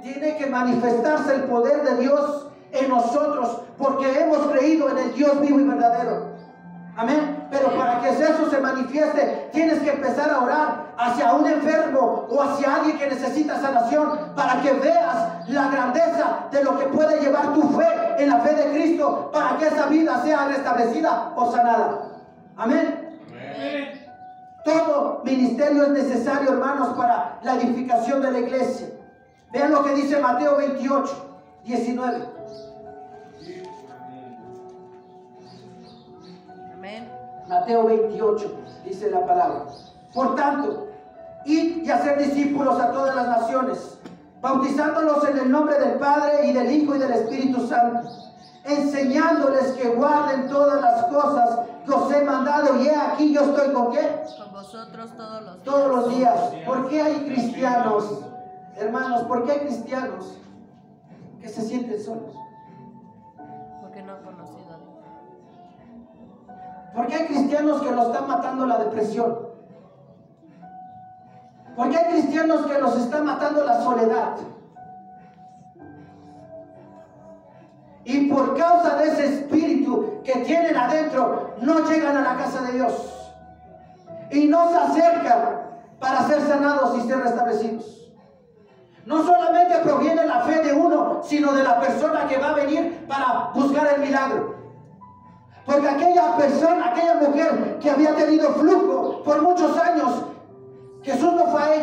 Tiene que manifestarse el poder de Dios en nosotros, porque hemos creído en el Dios vivo y verdadero. Amén. Pero para que eso se manifieste, tienes que empezar a orar hacia un enfermo o hacia alguien que necesita sanación, para que veas la grandeza de lo que puede llevar tu fe en la fe de Cristo, para que esa vida sea restablecida o sanada. Amén. Amén. Todo ministerio es necesario, hermanos, para la edificación de la iglesia. Vean lo que dice Mateo 28, 19. Amén. Mateo 28, dice la palabra. Por tanto, id y hacer discípulos a todas las naciones, bautizándolos en el nombre del Padre y del Hijo y del Espíritu Santo, enseñándoles que guarden todas las cosas que os he mandado. Y he aquí yo estoy ¿con qué? Con vosotros todos los días. Todos los días. ¿Por qué hay cristianos, hermanos? ¿Por qué hay cristianos que se sienten solos? Porque no han conocido a Dios. ¿Por qué hay cristianos que los están matando la depresión? ¿Por qué hay cristianos que los está matando la soledad? Y por causa de ese espíritu que tienen adentro, no llegan a la casa de Dios. Y no se acercan para ser sanados y ser restablecidos. No solamente proviene la fe de uno, sino de la persona que va a venir para buscar el milagro. Porque aquella persona, aquella mujer que había tenido flujo por muchos años, Jesús no fue a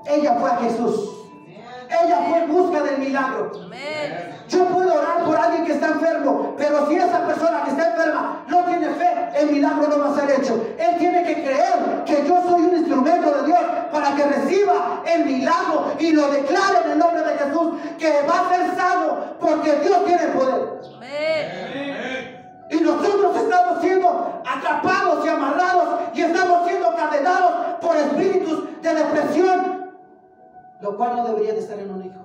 ella fue a Jesús. Ella fue en busca del milagro. Amén. Yo puedo orar por alguien que está enfermo, pero si esa persona que está enferma no tiene fe, el milagro no va a ser hecho. Él tiene que creer que yo soy un instrumento de Dios para que reciba el milagro y lo declare en el nombre de Jesús, que va a ser sano porque Dios tiene el poder. Amén. Y nosotros estamos siendo atrapados y amarrados y estamos siendo cadenados por espíritus de depresión, lo cual no debería de estar en un hijo.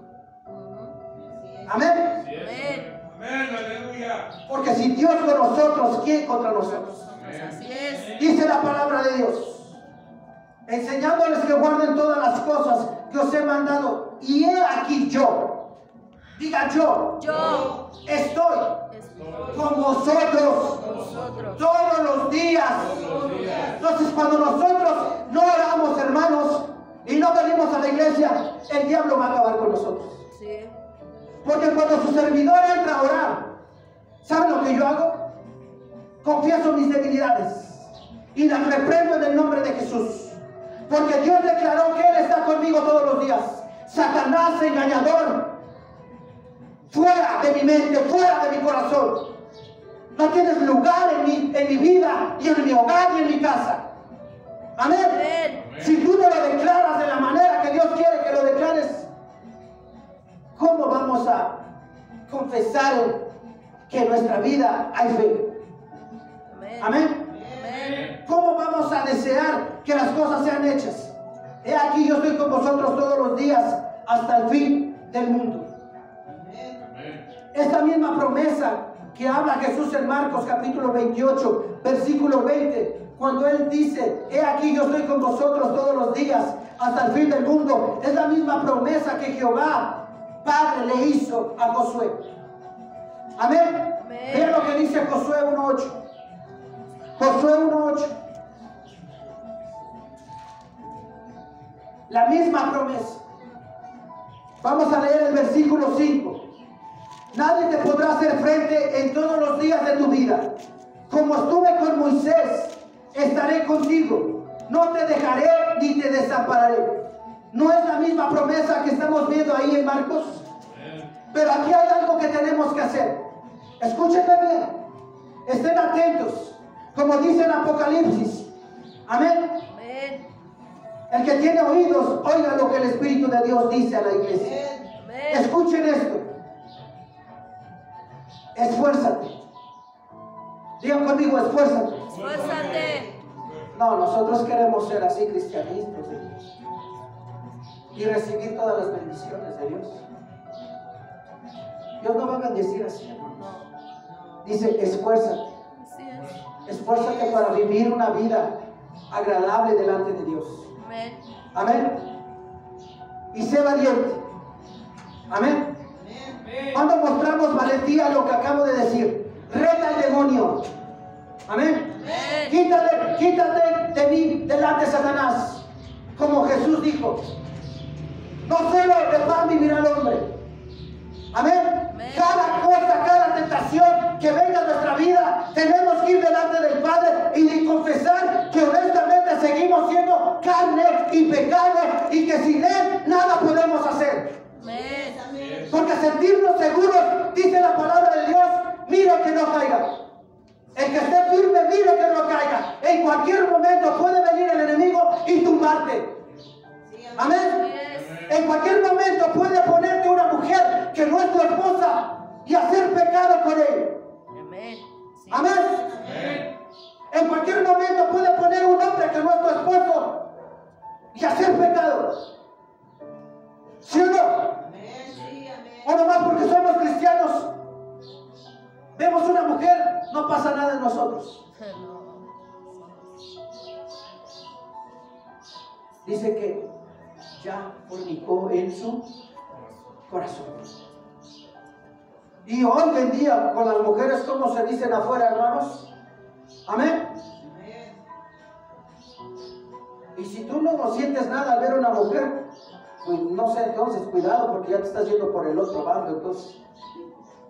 Amén. Amén. Amén, aleluya. Porque si Dios con nosotros, ¿quién contra nosotros? Así es. Dice la palabra de Dios, enseñándoles que guarden todas las cosas que os he mandado. Y he aquí yo, diga yo estoy con vosotros todos los días. Entonces, cuando nosotros no oramos, hermanos, y no venimos a la iglesia, el diablo va a acabar con nosotros. Sí. Porque cuando su servidor entra a orar, ¿saben lo que yo hago? Confieso mis debilidades y las reprendo en el nombre de Jesús. Porque Dios declaró que Él está conmigo todos los días. Satanás, engañador, fuera de mi mente, fuera de mi corazón. No tienes lugar en mi vida, y en mi hogar, y en mi casa. Amén. Amén. Si tú no lo declaras de la manera que Dios quiere que lo declares, ¿cómo vamos a confesar que en nuestra vida hay fe? Amén. Amén. Amén. ¿Cómo vamos a desear que las cosas sean hechas? He aquí yo estoy con vosotros todos los días hasta el fin del mundo. Esta misma promesa que habla Jesús en Marcos capítulo 28, versículo 20, cuando Él dice, he aquí yo estoy con vosotros todos los días hasta el fin del mundo, es la misma promesa que Jehová Padre le hizo a Josué. Amén. Amén. Vean lo que dice Josué 1:8. Josué 1:8. La misma promesa. Vamos a leer el versículo 5. Nadie te podrá hacer frente en todos los días de tu vida. Como estuve con Moisés, estaré contigo. No te dejaré ni te desampararé. ¿No es la misma promesa que estamos viendo ahí en Marcos? Pero aquí hay algo que tenemos que hacer. Escúchenme bien. Estén atentos. Como dice en Apocalipsis. Amén. Amén. El que tiene oídos, oiga lo que el Espíritu de Dios dice a la iglesia. Amén. Escuchen esto. Esfuérzate. Digan conmigo, esfuérzate. Esfuérzate. No, nosotros queremos ser así cristianistas de Dios. Y recibir todas las bendiciones de Dios. Dios no va a bendecir así, hermanos. Dice, esfuérzate. Así es. Esfuérzate para vivir una vida agradable delante de Dios. Amén. Amén. Y sé valiente. Amén. Cuando mostramos valentía, lo que acabo de decir, reta al demonio. Amén. Amén. Quítate de mí delante de Satanás. Como Jesús dijo, no solo de pan vivirá el hombre. Amén. Amén. Cada cosa, cada tentación que venga a nuestra vida, tenemos que ir delante del Padre y confesar que honestamente seguimos siendo carne y pecado y que sin Él nada podemos hacer. Amén. Porque sentirnos seguros, dice la palabra de Dios, mira que no caiga. El que esté firme, mira que no caiga. En cualquier momento puede venir el enemigo y tumbarte. Amén. En cualquier momento puede ponerte una mujer que no es tu esposa y hacer pecado con él. Amén. Sí. Amén. En cualquier momento puede poner un hombre que no es tu esposo y hacer pecado. ¿Sí o no? O nomás porque somos cristianos, vemos una mujer, no pasa nada en nosotros. Dice que ya fornicó en su corazón. Y hoy en día, con las mujeres, ¿cómo se dicen afuera, hermanos? Amén. Y si tú no sientes nada al ver a una mujer, pues no sé, entonces cuidado, porque ya te estás yendo por el otro bando, entonces.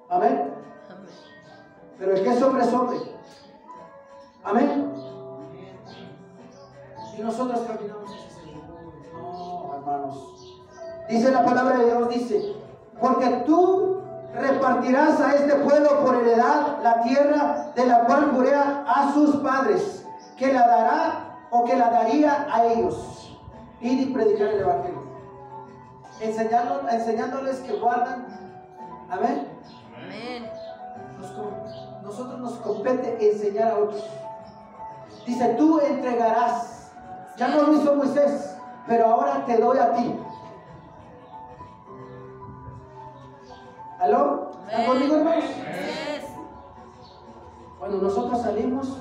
Amén. Pero el que es hombre es hombre. Amén. Y nosotros caminamos así. No, hermanos. Dice la palabra de Dios, dice, porque tú repartirás a este pueblo por heredad la tierra de la cual juré a sus padres, que la dará o que la daría a ellos. Ir y predicar el evangelio. Enseñándoles que guardan. Amén. Amén. Nosotros nos compete enseñar a otros. Dice, tú entregarás. Ya no lo hizo Moisés, pero ahora te doy a ti. ¿Aló? ¿Están conmigo, hermanos? Yes. Cuando nosotros salimos,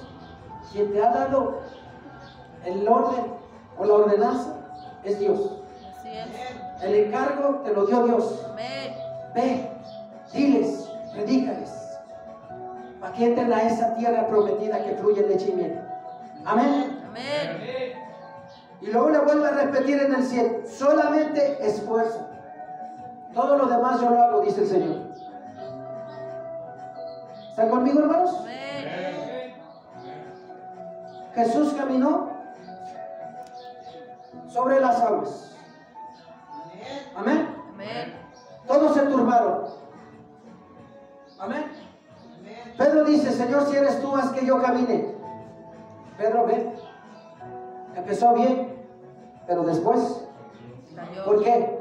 quien te ha dado el orden o la ordenanza es Dios. Así es. El encargo te lo dio Dios. Amén. Ve, diles, predícales, para que entren a esa tierra prometida que fluye leche y miel. Amén. Amén. Y luego le vuelve a repetir en el 100, solamente esfuerzo. Todo lo demás yo lo hago, dice el Señor. ¿Están conmigo, hermanos? Amén. Jesús caminó sobre las aguas. Amén. Amén. Todos se turbaron. Amén. Pedro dice, Señor, si eres tú, haz que yo camine. Pedro, ven. Empezó bien, pero después, Cayó. ¿por qué?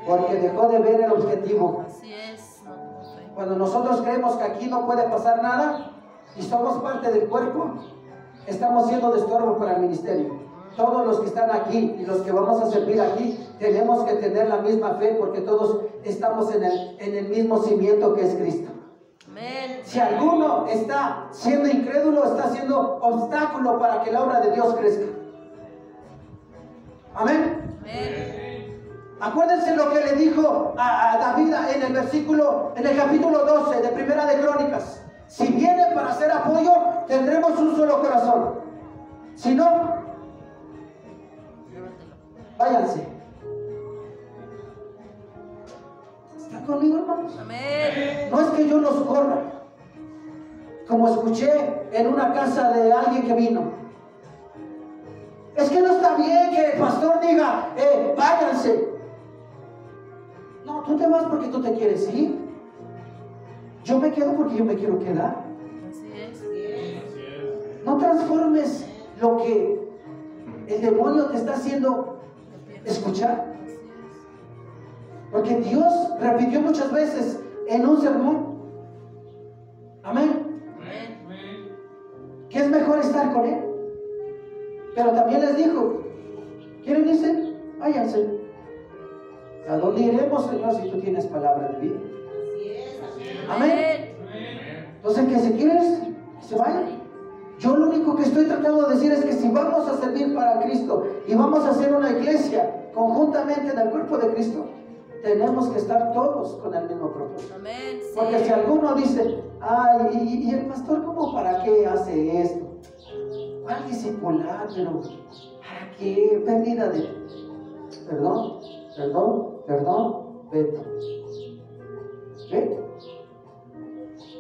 Porque dejó de ver el objetivo. Así es. No tuvo fe. Cuando nosotros creemos que aquí no puede pasar nada y somos parte del cuerpo, estamos siendo de estorbo para el ministerio. Todos los que están aquí y los que vamos a servir aquí, tenemos que tener la misma fe porque todos estamos en el mismo cimiento que es Cristo. Amén. Si alguno está siendo incrédulo, está siendo obstáculo para que la obra de Dios crezca. Amén. Amén. Acuérdense lo que le dijo a David en el capítulo 12 de Primera de Crónicas. Si viene para hacer apoyo, tendremos un solo corazón. Si no, váyanse. ¿Están conmigo, hermanos? Amén. No es que yo los corra, como escuché en una casa de alguien que vino. Es que no está bien que el pastor diga, váyanse. No, tú te vas porque tú te quieres ir. Yo me quedo porque yo me quiero quedar. Así es. No transformes lo que el demonio te está haciendo escuchar. Así es. Porque Dios repitió muchas veces en un sermón. Amén. Amén. Que es mejor estar con Él. Pero también les dijo, ¿quieren irse? Váyanse. ¿A dónde iremos, Señor, si tú tienes palabra de vida? Amén. Entonces, que si quieres, que se vayan. Yo lo único que estoy tratando de decir es que si vamos a servir para Cristo y vamos a hacer una iglesia conjuntamente en el cuerpo de Cristo, tenemos que estar todos con el mismo propósito. Amén. Sí. Porque si alguno dice, ay, ¿y el pastor cómo para qué hace esto? ¿Cuál discipular? Pero ¿para qué? Pérdida de... Perdón, vete. Vete.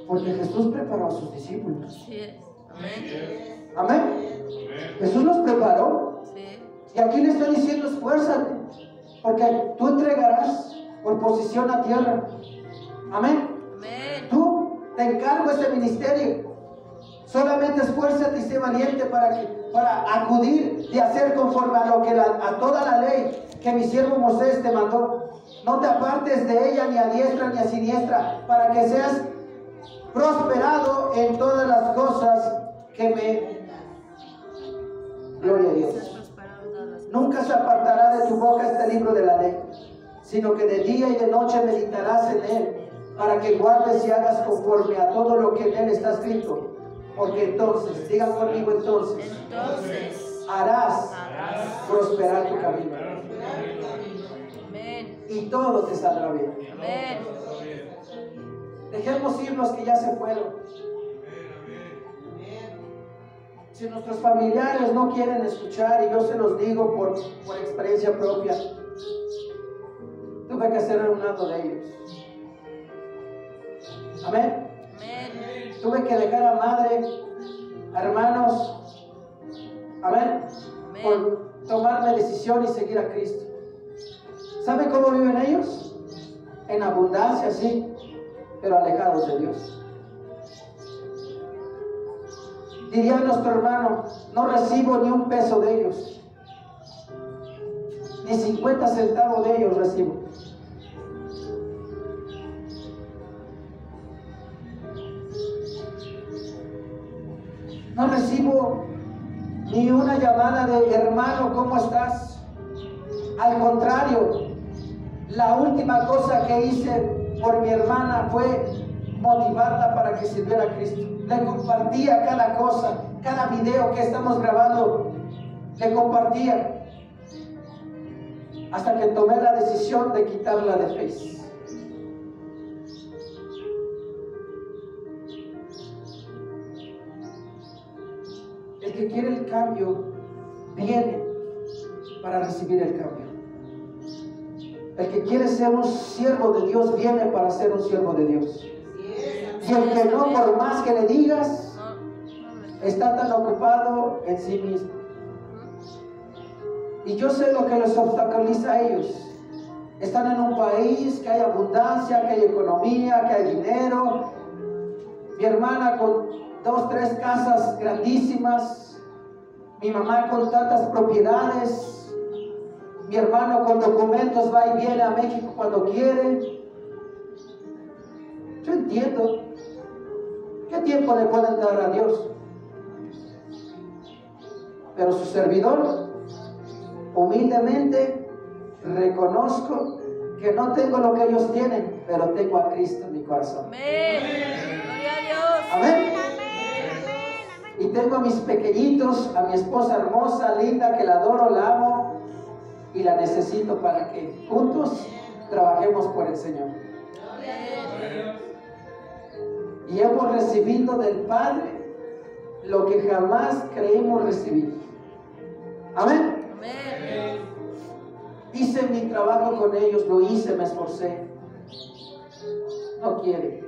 Porque Jesús preparó a sus discípulos. Así es. Amén. Amén. Jesús los preparó. Sí. Y aquí le estoy diciendo, esfuérzate. Porque tú entregarás por posición a tierra. Amén. Amén. Tú te encargo este ministerio. Solamente esfuérzate y sé valiente para acudir y hacer conforme a lo que a toda la ley que mi siervo Moisés te mandó. No te apartes de ella ni a diestra ni a siniestra, para que seas prosperado en todas las cosas que me... Gloria a Dios. Nunca se apartará de tu boca este libro de la ley, sino que de día y de noche meditarás en él, para que guardes y hagas conforme a todo lo que en él está escrito. Porque entonces, digan conmigo entonces, harás prosperar tu camino. Amén. Y todo te saldrá bien. Amén. Dejemos ir los que ya se fueron. Si nuestros familiares no quieren escuchar, y yo se los digo por experiencia propia, tuve que hacer un lado de ellos. Amén. Amén. Tuve que dejar a madre, a hermanos, amén, por tomarme decisión y seguir a Cristo. ¿Sabe cómo viven ellos? En abundancia, sí, pero alejados de Dios. Diría nuestro hermano, no recibo ni un peso de ellos, ni 50 centavos de ellos recibo. No recibo ni una llamada de hermano, ¿cómo estás? Al contrario, la última cosa que hice por mi hermana fue motivarla para que sirviera a Cristo. Le compartía cada cosa, cada video que estamos grabando, le compartía. Hasta que tomé la decisión de quitarla de Facebook. El que quiere el cambio viene para recibir el cambio. El que quiere ser un siervo de Dios viene para ser un siervo de Dios. Y el que no, por más que le digas, está tan ocupado en sí mismo. Y yo sé lo que les obstaculiza a ellos. Están en un país que hay abundancia, que hay economía, que hay dinero. Mi hermana con 2, 3 casas grandísimas. Mi mamá con tantas propiedades. Mi hermano con documentos va y viene a México cuando quiere. Yo entiendo. ¿Qué tiempo le pueden dar a Dios? Pero su servidor, humildemente, reconozco que no tengo lo que ellos tienen, pero tengo a Cristo en mi corazón. Amén. Gloria a Dios. Amén. Y tengo a mis pequeñitos, a mi esposa hermosa, linda, que la adoro, la amo y la necesito para que juntos trabajemos por el Señor. Y y hemos recibido del Padre lo que jamás creímos recibir. Amén. Amén. Hice mi trabajo con ellos, lo hice, me esforcé. No quiere.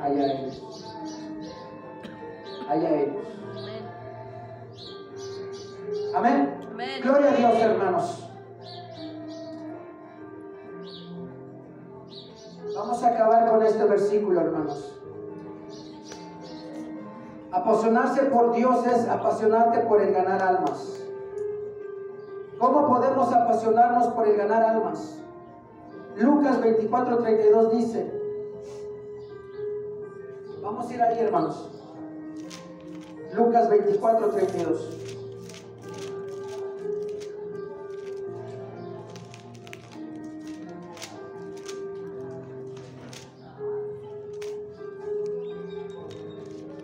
Allá ellos. Allá ellos. Amén. Amén. Gloria a Dios, hermanos. Vamos a acabar con este versículo, hermanos. Apasionarse por Dios es apasionarte por el ganar almas. ¿Cómo podemos apasionarnos por el ganar almas? Lucas 24:32 dice, vamos a ir ahí, hermanos. Lucas 24:32.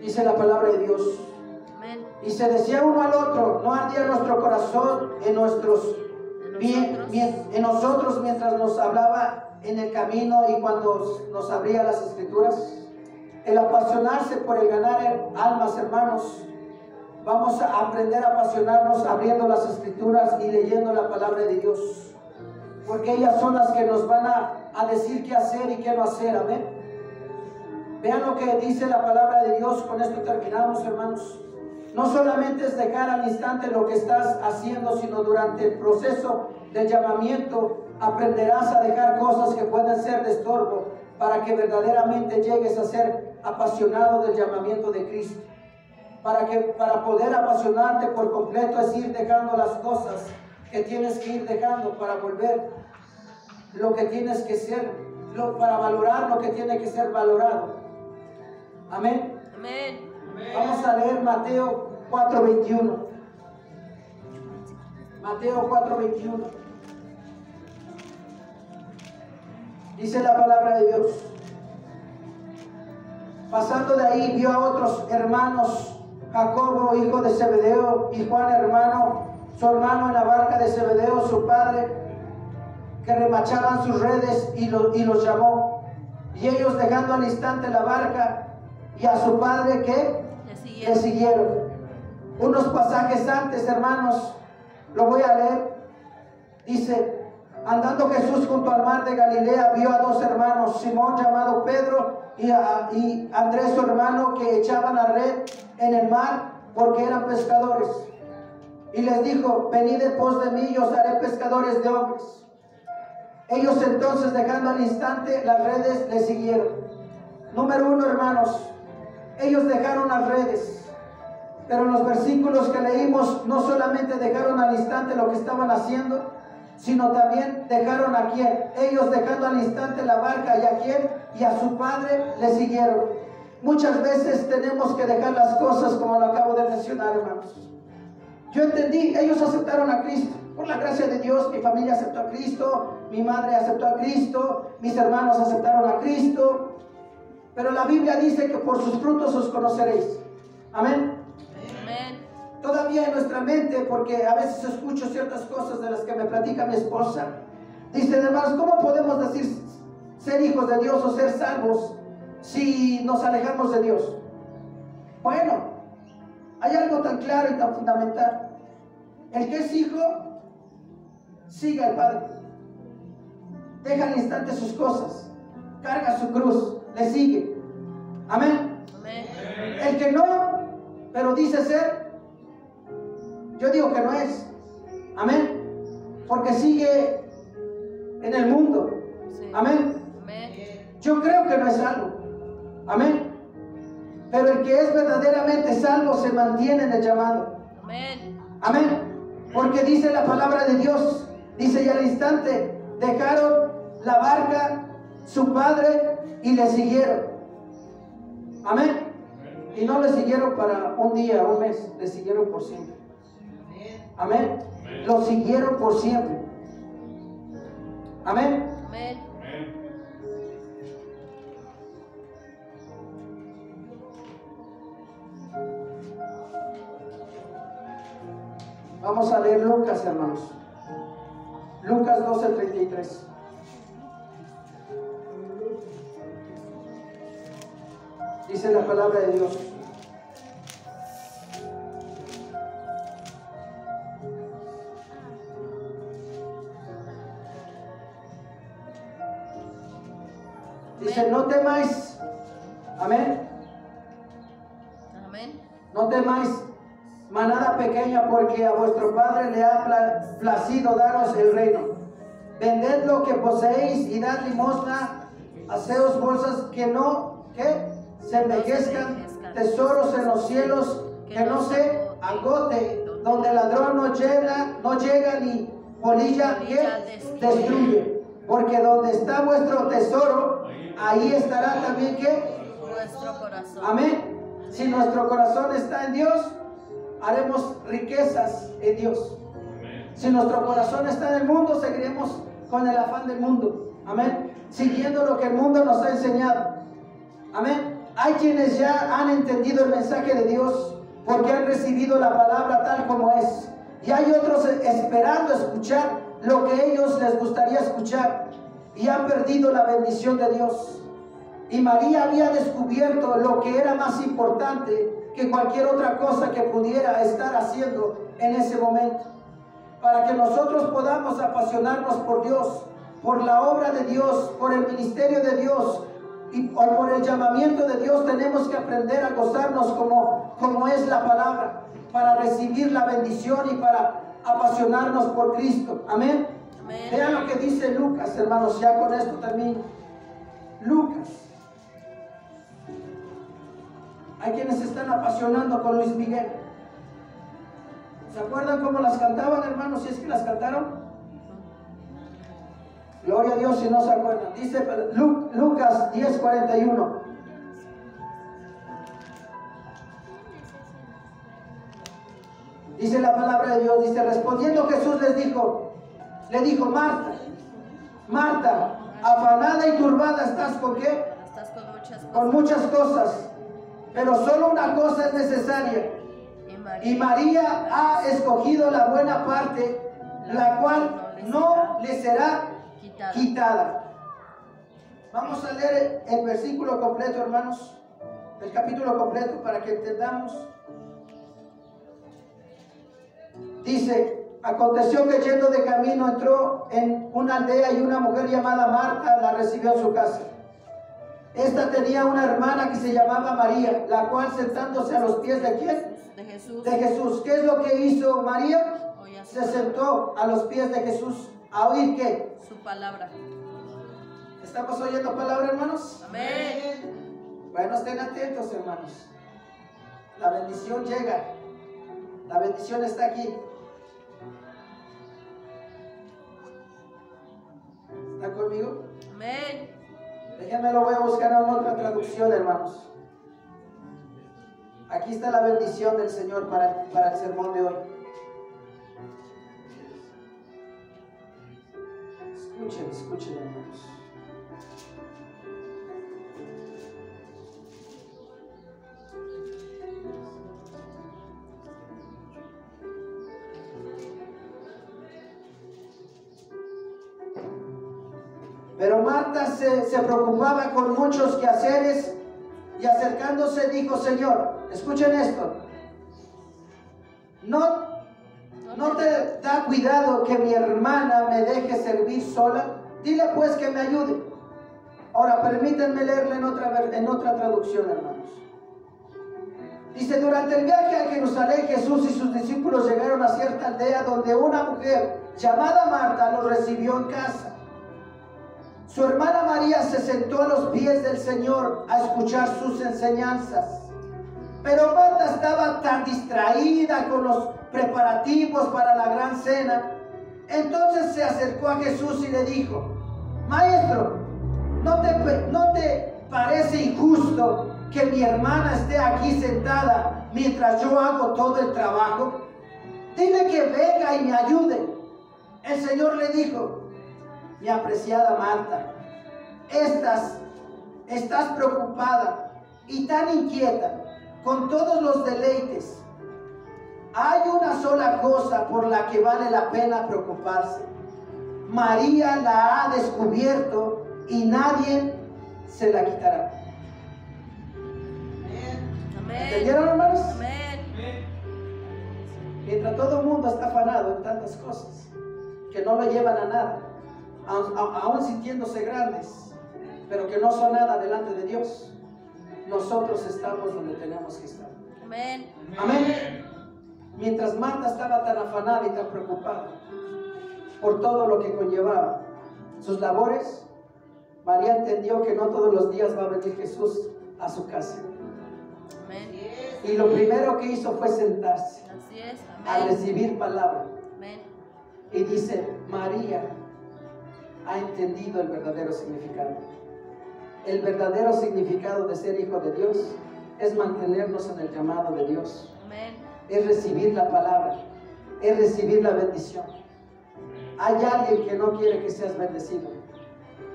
Dice la palabra de Dios. Amén. Y se decía uno al otro, ¿no ardía nuestro corazón en nosotros mientras nos hablaba en el camino y cuando nos abría las escrituras? El apasionarse por el ganar almas, hermanos. Vamos a aprender a apasionarnos abriendo las escrituras y leyendo la palabra de Dios, porque ellas son las que nos van a decir qué hacer y qué no hacer. Amén. Vean lo que dice la palabra de Dios. Con esto terminamos, hermanos. No solamente es dejar al instante lo que estás haciendo, sino durante el proceso del llamamiento aprenderás a dejar cosas que pueden ser de estorbo para que verdaderamente llegues a ser apasionado del llamamiento de Cristo. Para poder apasionarte por completo es ir dejando las cosas que tienes que ir dejando para volver lo que tienes que ser, para valorar lo que tiene que ser valorado. Amén. Amén. Vamos a leer Mateo 4:21. Mateo 4:21. Dice la palabra de Dios. Pasando de ahí vio a otros hermanos, Jacobo, hijo de Zebedeo, y Juan, su hermano en la barca de Zebedeo, su padre, que remachaban sus redes, y los llamó. Y ellos, dejando al instante la barca y a su padre, que le siguieron. Unos pasajes antes, hermanos, lo voy a leer. Dice: andando Jesús junto al mar de Galilea, vio a dos hermanos, Simón llamado Pedro y Andrés su hermano, que echaban la red en el mar porque eran pescadores. Y les dijo: venid en pos de mí y os haré pescadores de hombres. Ellos entonces, dejando al instante las redes, le siguieron. Número 1, hermanos, ellos dejaron las redes, pero en los versículos que leímos no solamente dejaron al instante lo que estaban haciendo, sino también dejaron a quién. Ellos, dejando al instante la barca, y a quién, y a su padre, le siguieron. Muchas veces tenemos que dejar las cosas, como lo acabo de mencionar, hermanos. Yo entendí, ellos aceptaron a Cristo. Por la gracia de Dios, mi familia aceptó a Cristo, mi madre aceptó a Cristo, mis hermanos aceptaron a Cristo. Pero la Biblia dice que por sus frutos os conoceréis. Amén. Amén. Todavía en nuestra mente, porque a veces escucho ciertas cosas de las que me platica mi esposa. Dicen, hermanos, ¿cómo podemos decir ser hijos de Dios o ser salvos si nos alejamos de Dios? Bueno, hay algo tan claro y tan fundamental. El que es hijo, sigue al Padre. Deja al instante sus cosas, carga su cruz, le sigue. Amén. Amén. El que no, pero dice ser, yo digo que no es. Amén. Porque sigue en el mundo. Sí. Amén. Amén. Yo creo que no es salvo. Amén. Pero el que es verdaderamente salvo se mantiene en el llamado. Amén. Amén. Porque dice la palabra de Dios, dice, y al instante dejaron la barca, su padre, y le siguieron. Amén. Y no le siguieron para un día, un mes, le siguieron por siempre. Amén. Lo siguieron por siempre. Amén. Amén. Vamos a leer Lucas, hermanos. Lucas 12:33. Dice la palabra de Dios. Dice, no temáis. Amén. Amén. No temáis, manada pequeña, porque a vuestro Padre le ha placido daros el reino. Vended lo que poseéis y dad limosna. Haceos bolsas que no, ¿qué? Se envejezcan, tesoros en los cielos, que no se agote, donde el ladrón no llega ni polilla que destruye. Porque donde está vuestro tesoro, ahí estará también ¿qué? Vuestro corazón. Amén. Si nuestro corazón está en Dios, haremos riquezas en Dios. Si nuestro corazón está en el mundo, seguiremos con el afán del mundo. Amén. Siguiendo lo que el mundo nos ha enseñado. Amén. Hay quienes ya han entendido el mensaje de Dios porque han recibido la palabra tal como es. Y hay otros esperando escuchar lo que a ellos les gustaría escuchar y han perdido la bendición de Dios. Y María había descubierto lo que era más importante que cualquier otra cosa que pudiera estar haciendo en ese momento. Para que nosotros podamos apasionarnos por Dios, por la obra de Dios, por el ministerio de Dios o por el llamamiento de Dios, tenemos que aprender a gozarnos como es la palabra, para recibir la bendición y para apasionarnos por Cristo. Amén. Amén. Vean lo que dice Lucas, hermanos, ya con esto termino. Lucas. Hay quienes se están apasionando con Luis Miguel. ¿Se acuerdan cómo las cantaban, hermanos? Si es que las cantaron. Gloria a Dios si no se acuerdan. Dice Lucas 10:41. Dice la palabra de Dios. Dice, respondiendo Jesús le dijo, Marta, Marta, afanada y turbada estás ¿con qué? Estás con muchas cosas. Con muchas cosas. Pero solo una cosa es necesaria. Y María ha escogido la buena parte, la cual no le será quitada. Vamos a leer el versículo completo, hermanos, el capítulo completo para que entendamos. Dice, aconteció que yendo de camino entró en una aldea y una mujer llamada Marta la recibió en su casa. Esta tenía una hermana que se llamaba María, la cual sentándose a los pies de ¿quién? De Jesús. De Jesús. ¿Qué es lo que hizo María? Se sentó a los pies de Jesús. ¿A oír qué? Su palabra. ¿Estamos oyendo palabra, hermanos? Amén. Bueno, estén atentos, hermanos. La bendición llega. La bendición está aquí. ¿Están conmigo? Amén. Déjenme, lo voy a buscar en otra traducción, hermanos. Aquí está la bendición del Señor para el sermón de hoy. Escuchen, hermanos. Pero Marta se preocupaba con muchos quehaceres y acercándose dijo, Señor, escuchen esto, ¿no te da cuidado que mi hermana me deje servir sola? Dile pues que me ayude. Ahora permítanme leerla en otra traducción, hermanos. Dice, durante el viaje a Jerusalén, Jesús y sus discípulos llegaron a cierta aldea donde una mujer llamada Marta los recibió en casa. Su hermana María se sentó a los pies del Señor a escuchar sus enseñanzas. Pero Marta estaba tan distraída con los preparativos para la gran cena. Entonces se acercó a Jesús y le dijo, Maestro, ¿no te parece injusto que mi hermana esté aquí sentada mientras yo hago todo el trabajo? Dile que venga y me ayude. El Señor le dijo, mi apreciada Marta, estás preocupada y tan inquieta con todos los deleites. Hay una sola cosa por la que vale la pena preocuparse. María la ha descubierto y nadie se la quitará. Amén. ¿Entendieron, hermanos? Amén. Mientras todo el mundo está afanado en tantas cosas que no lo llevan a nada, aún sintiéndose grandes, pero que no son nada delante de Dios, nosotros estamos donde tenemos que estar. Amén. Amén. Mientras Marta estaba tan afanada y tan preocupada por todo lo que conllevaba sus labores, María entendió que no todos los días va a venir Jesús a su casa. Amén. Y lo primero que hizo fue sentarse Así es. a Amén. recibir palabra. Amén. Y dice, María ha entendido el verdadero significado. El verdadero significado de ser hijo de Dios es mantenernos en el llamado de Dios. Amén. Es recibir la palabra, es recibir la bendición. Hay alguien que no quiere que seas bendecido.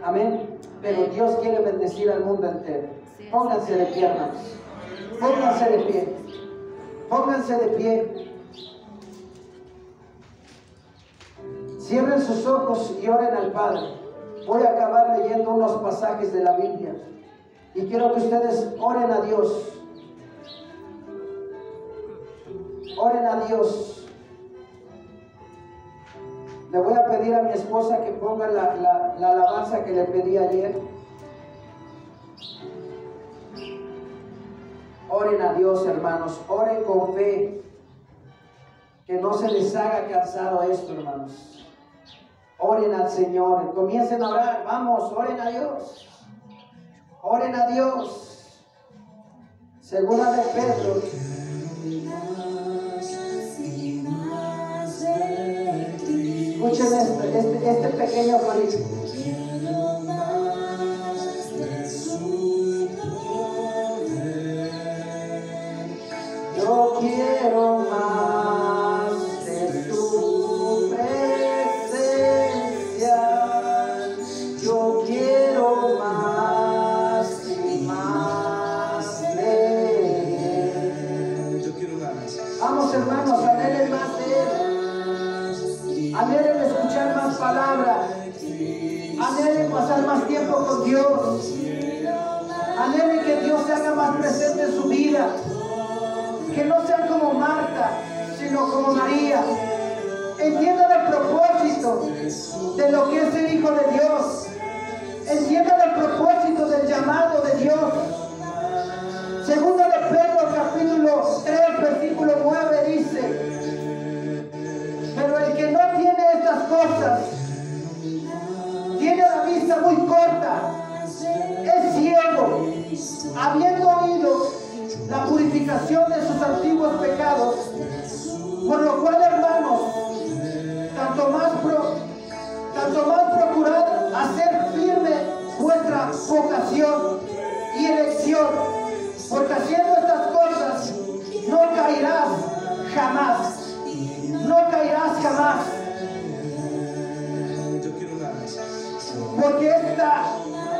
Amén. Pero Dios quiere bendecir al mundo entero. Pónganse de pie, hermanos. Pónganse de pie. Pónganse de pie. Cierren sus ojos y oren al Padre. Voy a acabar leyendo unos pasajes de la Biblia. Y quiero que ustedes oren a Dios. Oren a Dios. Le voy a pedir a mi esposa que ponga la alabanza que le pedí ayer. Oren a Dios, hermanos. Oren con fe. Que no se les haga cansado esto, hermanos. Oren al Señor. Comiencen a orar. Vamos, oren a Dios. Oren a Dios. Segunda de Pedro. Escuchen este pequeño corito. Yo quiero más de tu presencia. Yo quiero más y más de Él. Yo quiero más. Vamos, hermanos, anhelen más de Él. Anhelen escuchar más palabras. Anhelen pasar más tiempo con Dios. Anhelen que Dios se haga más presente en su vida. Que no sean como Marta, sino como María. Entiendan el propósito de lo que es ser hijo de Dios. Entiendan el propósito del llamado de Dios. Segunda de Pedro, capítulo 3, versículo 9 dice: pero el que no tiene estas cosas tiene la vista muy corta, es ciego, habiendo oído la purificación de sus antiguos pecados, por lo cual, hermanos, tanto más procurad hacer firme vuestra vocación y elección, porque haciendo estas cosas no caerás jamás. No caerás jamás.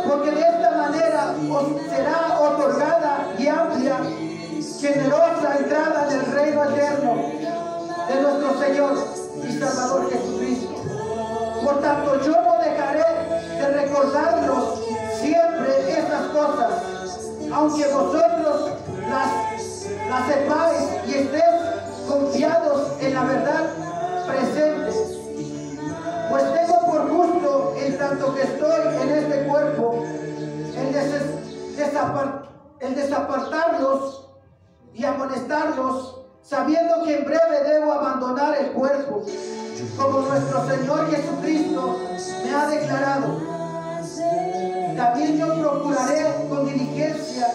Porque de esta manera os será otorgada y amplia, generosa entrada en el reino eterno de nuestro Señor y Salvador Jesucristo. Por tanto, yo no dejaré de recordaros siempre estas cosas, aunque vosotros las sepáis y estéis confiados en la verdad presente. Pues tengo por gusto, en tanto que estoy en este cuerpo, el desapartarlos y amonestarlos, sabiendo que en breve debo abandonar el cuerpo, como nuestro Señor Jesucristo me ha declarado. También yo procuraré con diligencia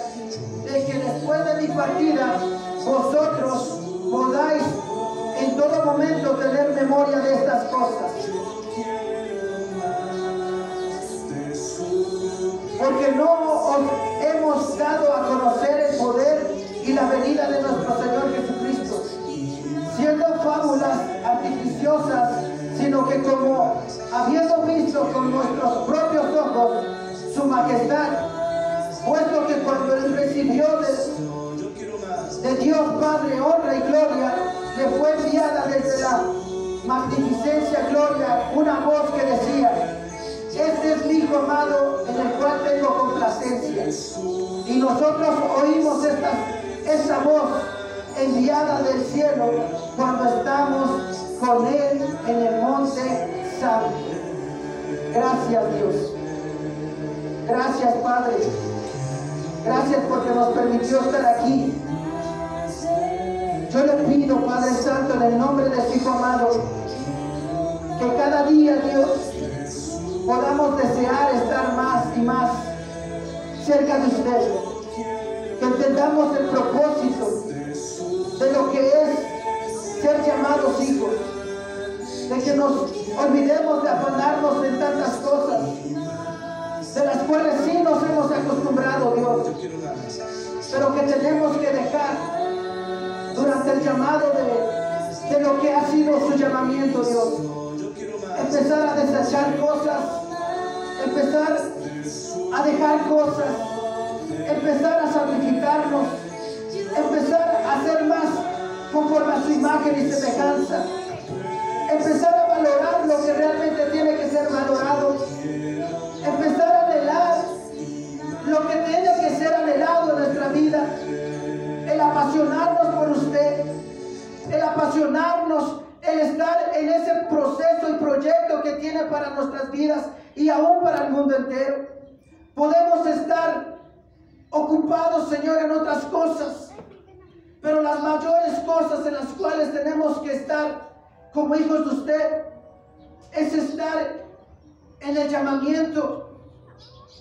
de que después de mi partida vosotros podáis en todo momento tener memoria de estas cosas. Porque no os hemos dado a conocer el poder y la venida de nuestro Señor Jesucristo, siendo fábulas artificiosas, sino que como habiendo visto con nuestros propios ojos su majestad, puesto que cuando Él recibió de Dios Padre honra y gloria, le fue enviada desde la magnificencia gloria una voz que decía: este es mi Hijo amado, en el cual tengo complacencia. Y nosotros oímos estas esa voz enviada del cielo cuando estamos con Él en el monte santo. Gracias, Dios. Gracias, Padre. Gracias porque nos permitió estar aquí. Yo le pido, Padre Santo, en el nombre de su Hijo amado, que cada día, Dios, podamos desear estar más y más cerca de usted. Que entendamos el propósito de lo que es ser llamados hijos. De que nos olvidemos de afanarnos en tantas cosas, de las cuales sí nos hemos acostumbrado, Dios, pero que tenemos que dejar durante el llamado de lo que ha sido su llamamiento, Dios. Empezar a desechar cosas, empezar a dejar cosas, empezar a sacrificarnos, empezar a ser más conforme a su imagen y semejanza, empezar a valorar lo que realmente tiene que ser valorado, empezar a anhelar lo que tiene que ser anhelado en nuestra vida, el apasionarnos por usted, el apasionarnos, el estar en ese proceso y proyecto que tiene para nuestras vidas y aún para el mundo entero. Podemos estar ocupados, Señor, en otras cosas, pero las mayores cosas en las cuales tenemos que estar como hijos de usted es estar en el llamamiento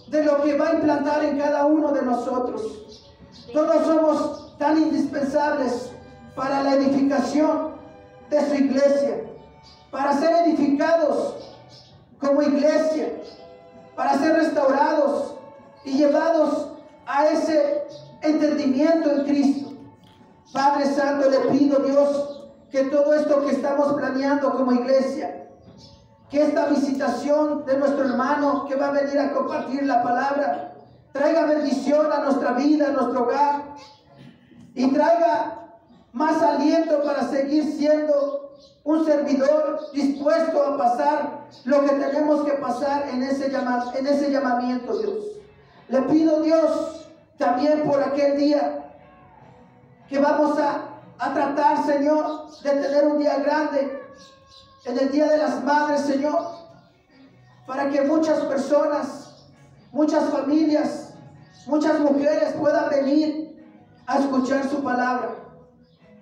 de lo que va a implantar en cada uno de nosotros. Todos somos tan indispensables para la edificación de su iglesia, para ser edificados como iglesia, para ser restaurados y llevados a ese entendimiento en Cristo. Padre Santo, le pido, Dios, que todo esto que estamos planeando como iglesia, que esta visitación de nuestro hermano que va a venir a compartir la palabra, traiga bendición a nuestra vida, a nuestro hogar, y traiga más aliento para seguir siendo un servidor dispuesto a pasar lo que tenemos que pasar en ese llamamiento, Dios. Le pido, Dios, también por aquel día que vamos a tratar, Señor, de tener un día grande, en el Día de las Madres, Señor, para que muchas personas, muchas familias, muchas mujeres puedan venir a escuchar su palabra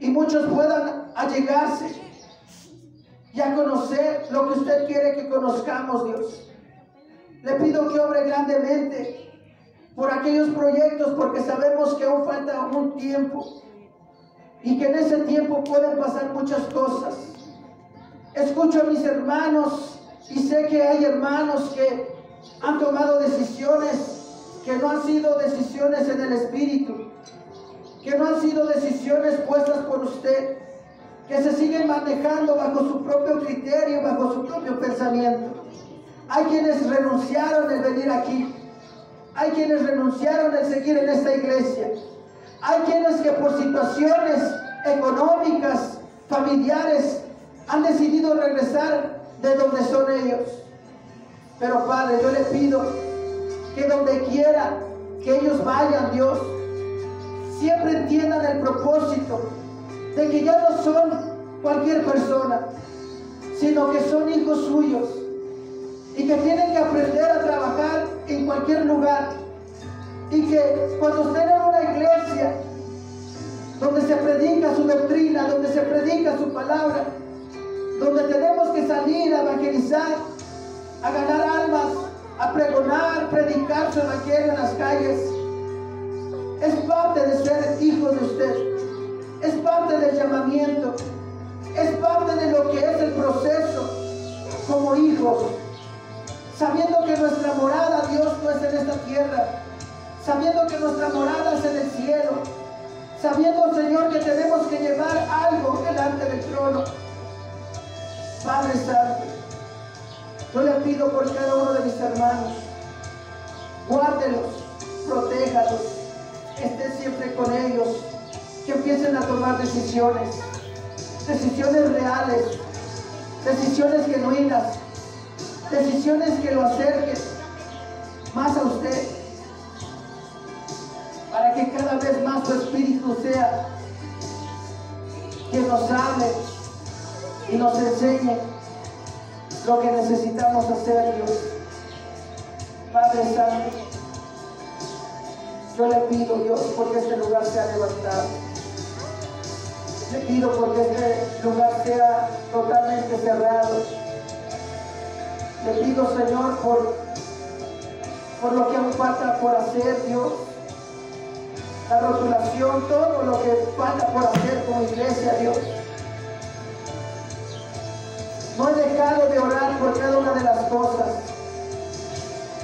y muchos puedan allegarse y a conocer lo que usted quiere que conozcamos, Dios. Le pido que obre grandemente por aquellos proyectos, porque sabemos que aún falta un tiempo y que en ese tiempo pueden pasar muchas cosas. Escucho a mis hermanos y sé que hay hermanos que han tomado decisiones que no han sido decisiones en el Espíritu, que no han sido decisiones puestas por usted, que se siguen manejando bajo su propio criterio, bajo su propio pensamiento. Hay quienes renunciaron en venir aquí, hay quienes renunciaron en seguir en esta iglesia, hay quienes que por situaciones económicas, familiares, han decidido regresar de donde son ellos. Pero Padre, yo le pido que donde quiera que ellos vayan, Dios, siempre entiendan el propósito de que ya no son cualquier persona, sino que son hijos suyos y que tienen que aprender a trabajar en cualquier lugar, y que cuando estén en una iglesia donde se predica su doctrina, donde se predica su palabra, donde tenemos que salir a evangelizar, a ganar almas, a pregonar, predicar su evangelio en las calles, es parte de ser hijo de usted, es parte del llamamiento, es parte de lo que es el proceso como hijos, sabiendo que nuestra morada, Dios, no es en esta tierra, sabiendo que nuestra morada es en el cielo, sabiendo, Señor, que tenemos que llevar algo delante del trono. Padre Santo, yo le pido por cada uno de mis hermanos, guárdelos, protéjalos, esté siempre con ellos, que empiecen a tomar decisiones reales, decisiones genuinas, decisiones que lo acerquen más a usted. para que cada vez más tu Espíritu sea quien nos hable y nos enseñe lo que necesitamos hacer, Dios. Padre Santo, yo le pido, Dios, porque este lugar sea levantado. Le pido porque este lugar sea totalmente cerrado. Le pido, Señor, por lo que aún falta por hacer, Dios. La rotulación, todo lo que falta por hacer como iglesia, Dios. No he dejado de orar por cada una de las cosas.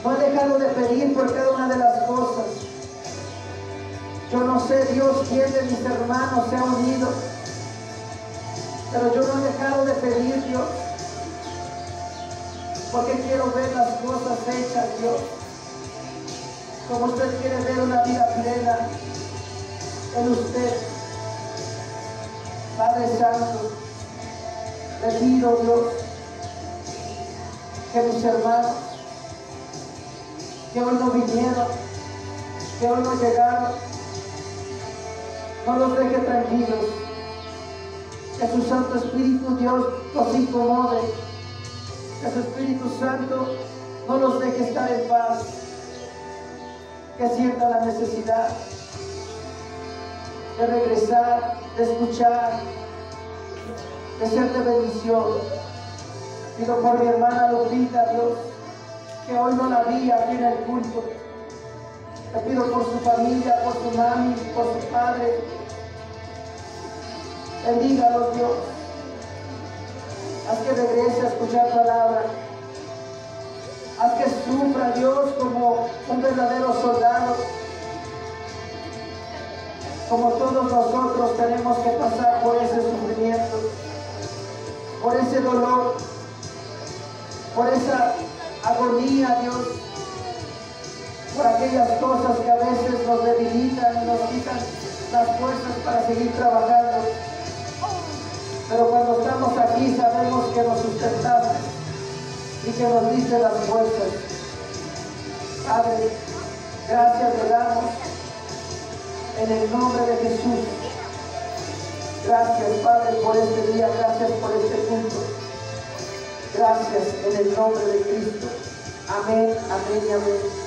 No he dejado de pedir por cada una de las cosas. Yo no sé, Dios, quién de mis hermanos se ha unido, pero yo no he dejado de pedir, Dios, porque quiero ver las cosas hechas, Dios, como usted quiere ver una vida plena en usted. Padre Santo, le pido, Dios, que mis hermanos que hoy no vinieron, que hoy no llegaron, no los deje tranquilos. Que su Santo Espíritu, Dios, los incomode. Que su Espíritu Santo no los deje estar en paz. Que sienta la necesidad de regresar, de escuchar, de ser de bendición. Pido por mi hermana Lupita, Dios, que hoy no la vi aquí en el culto. Te pido por su familia, por su mami, por su padre. Bendígalos, Dios. Haz que regrese a escuchar palabra. Haz que sufra, Dios, como un verdadero soldado. Como todos nosotros tenemos que pasar por ese sufrimiento, por ese dolor, por esa agonía, Dios, por aquellas cosas que a veces nos debilitan y nos quitan las fuerzas para seguir trabajando. Pero cuando estamos aquí sabemos que nos sustentaste y que nos diste las fuerzas. Padre, gracias le damos en el nombre de Jesús. Gracias, Padre, por este día, gracias por este culto. Gracias en el nombre de Cristo. Amén, amén y amén.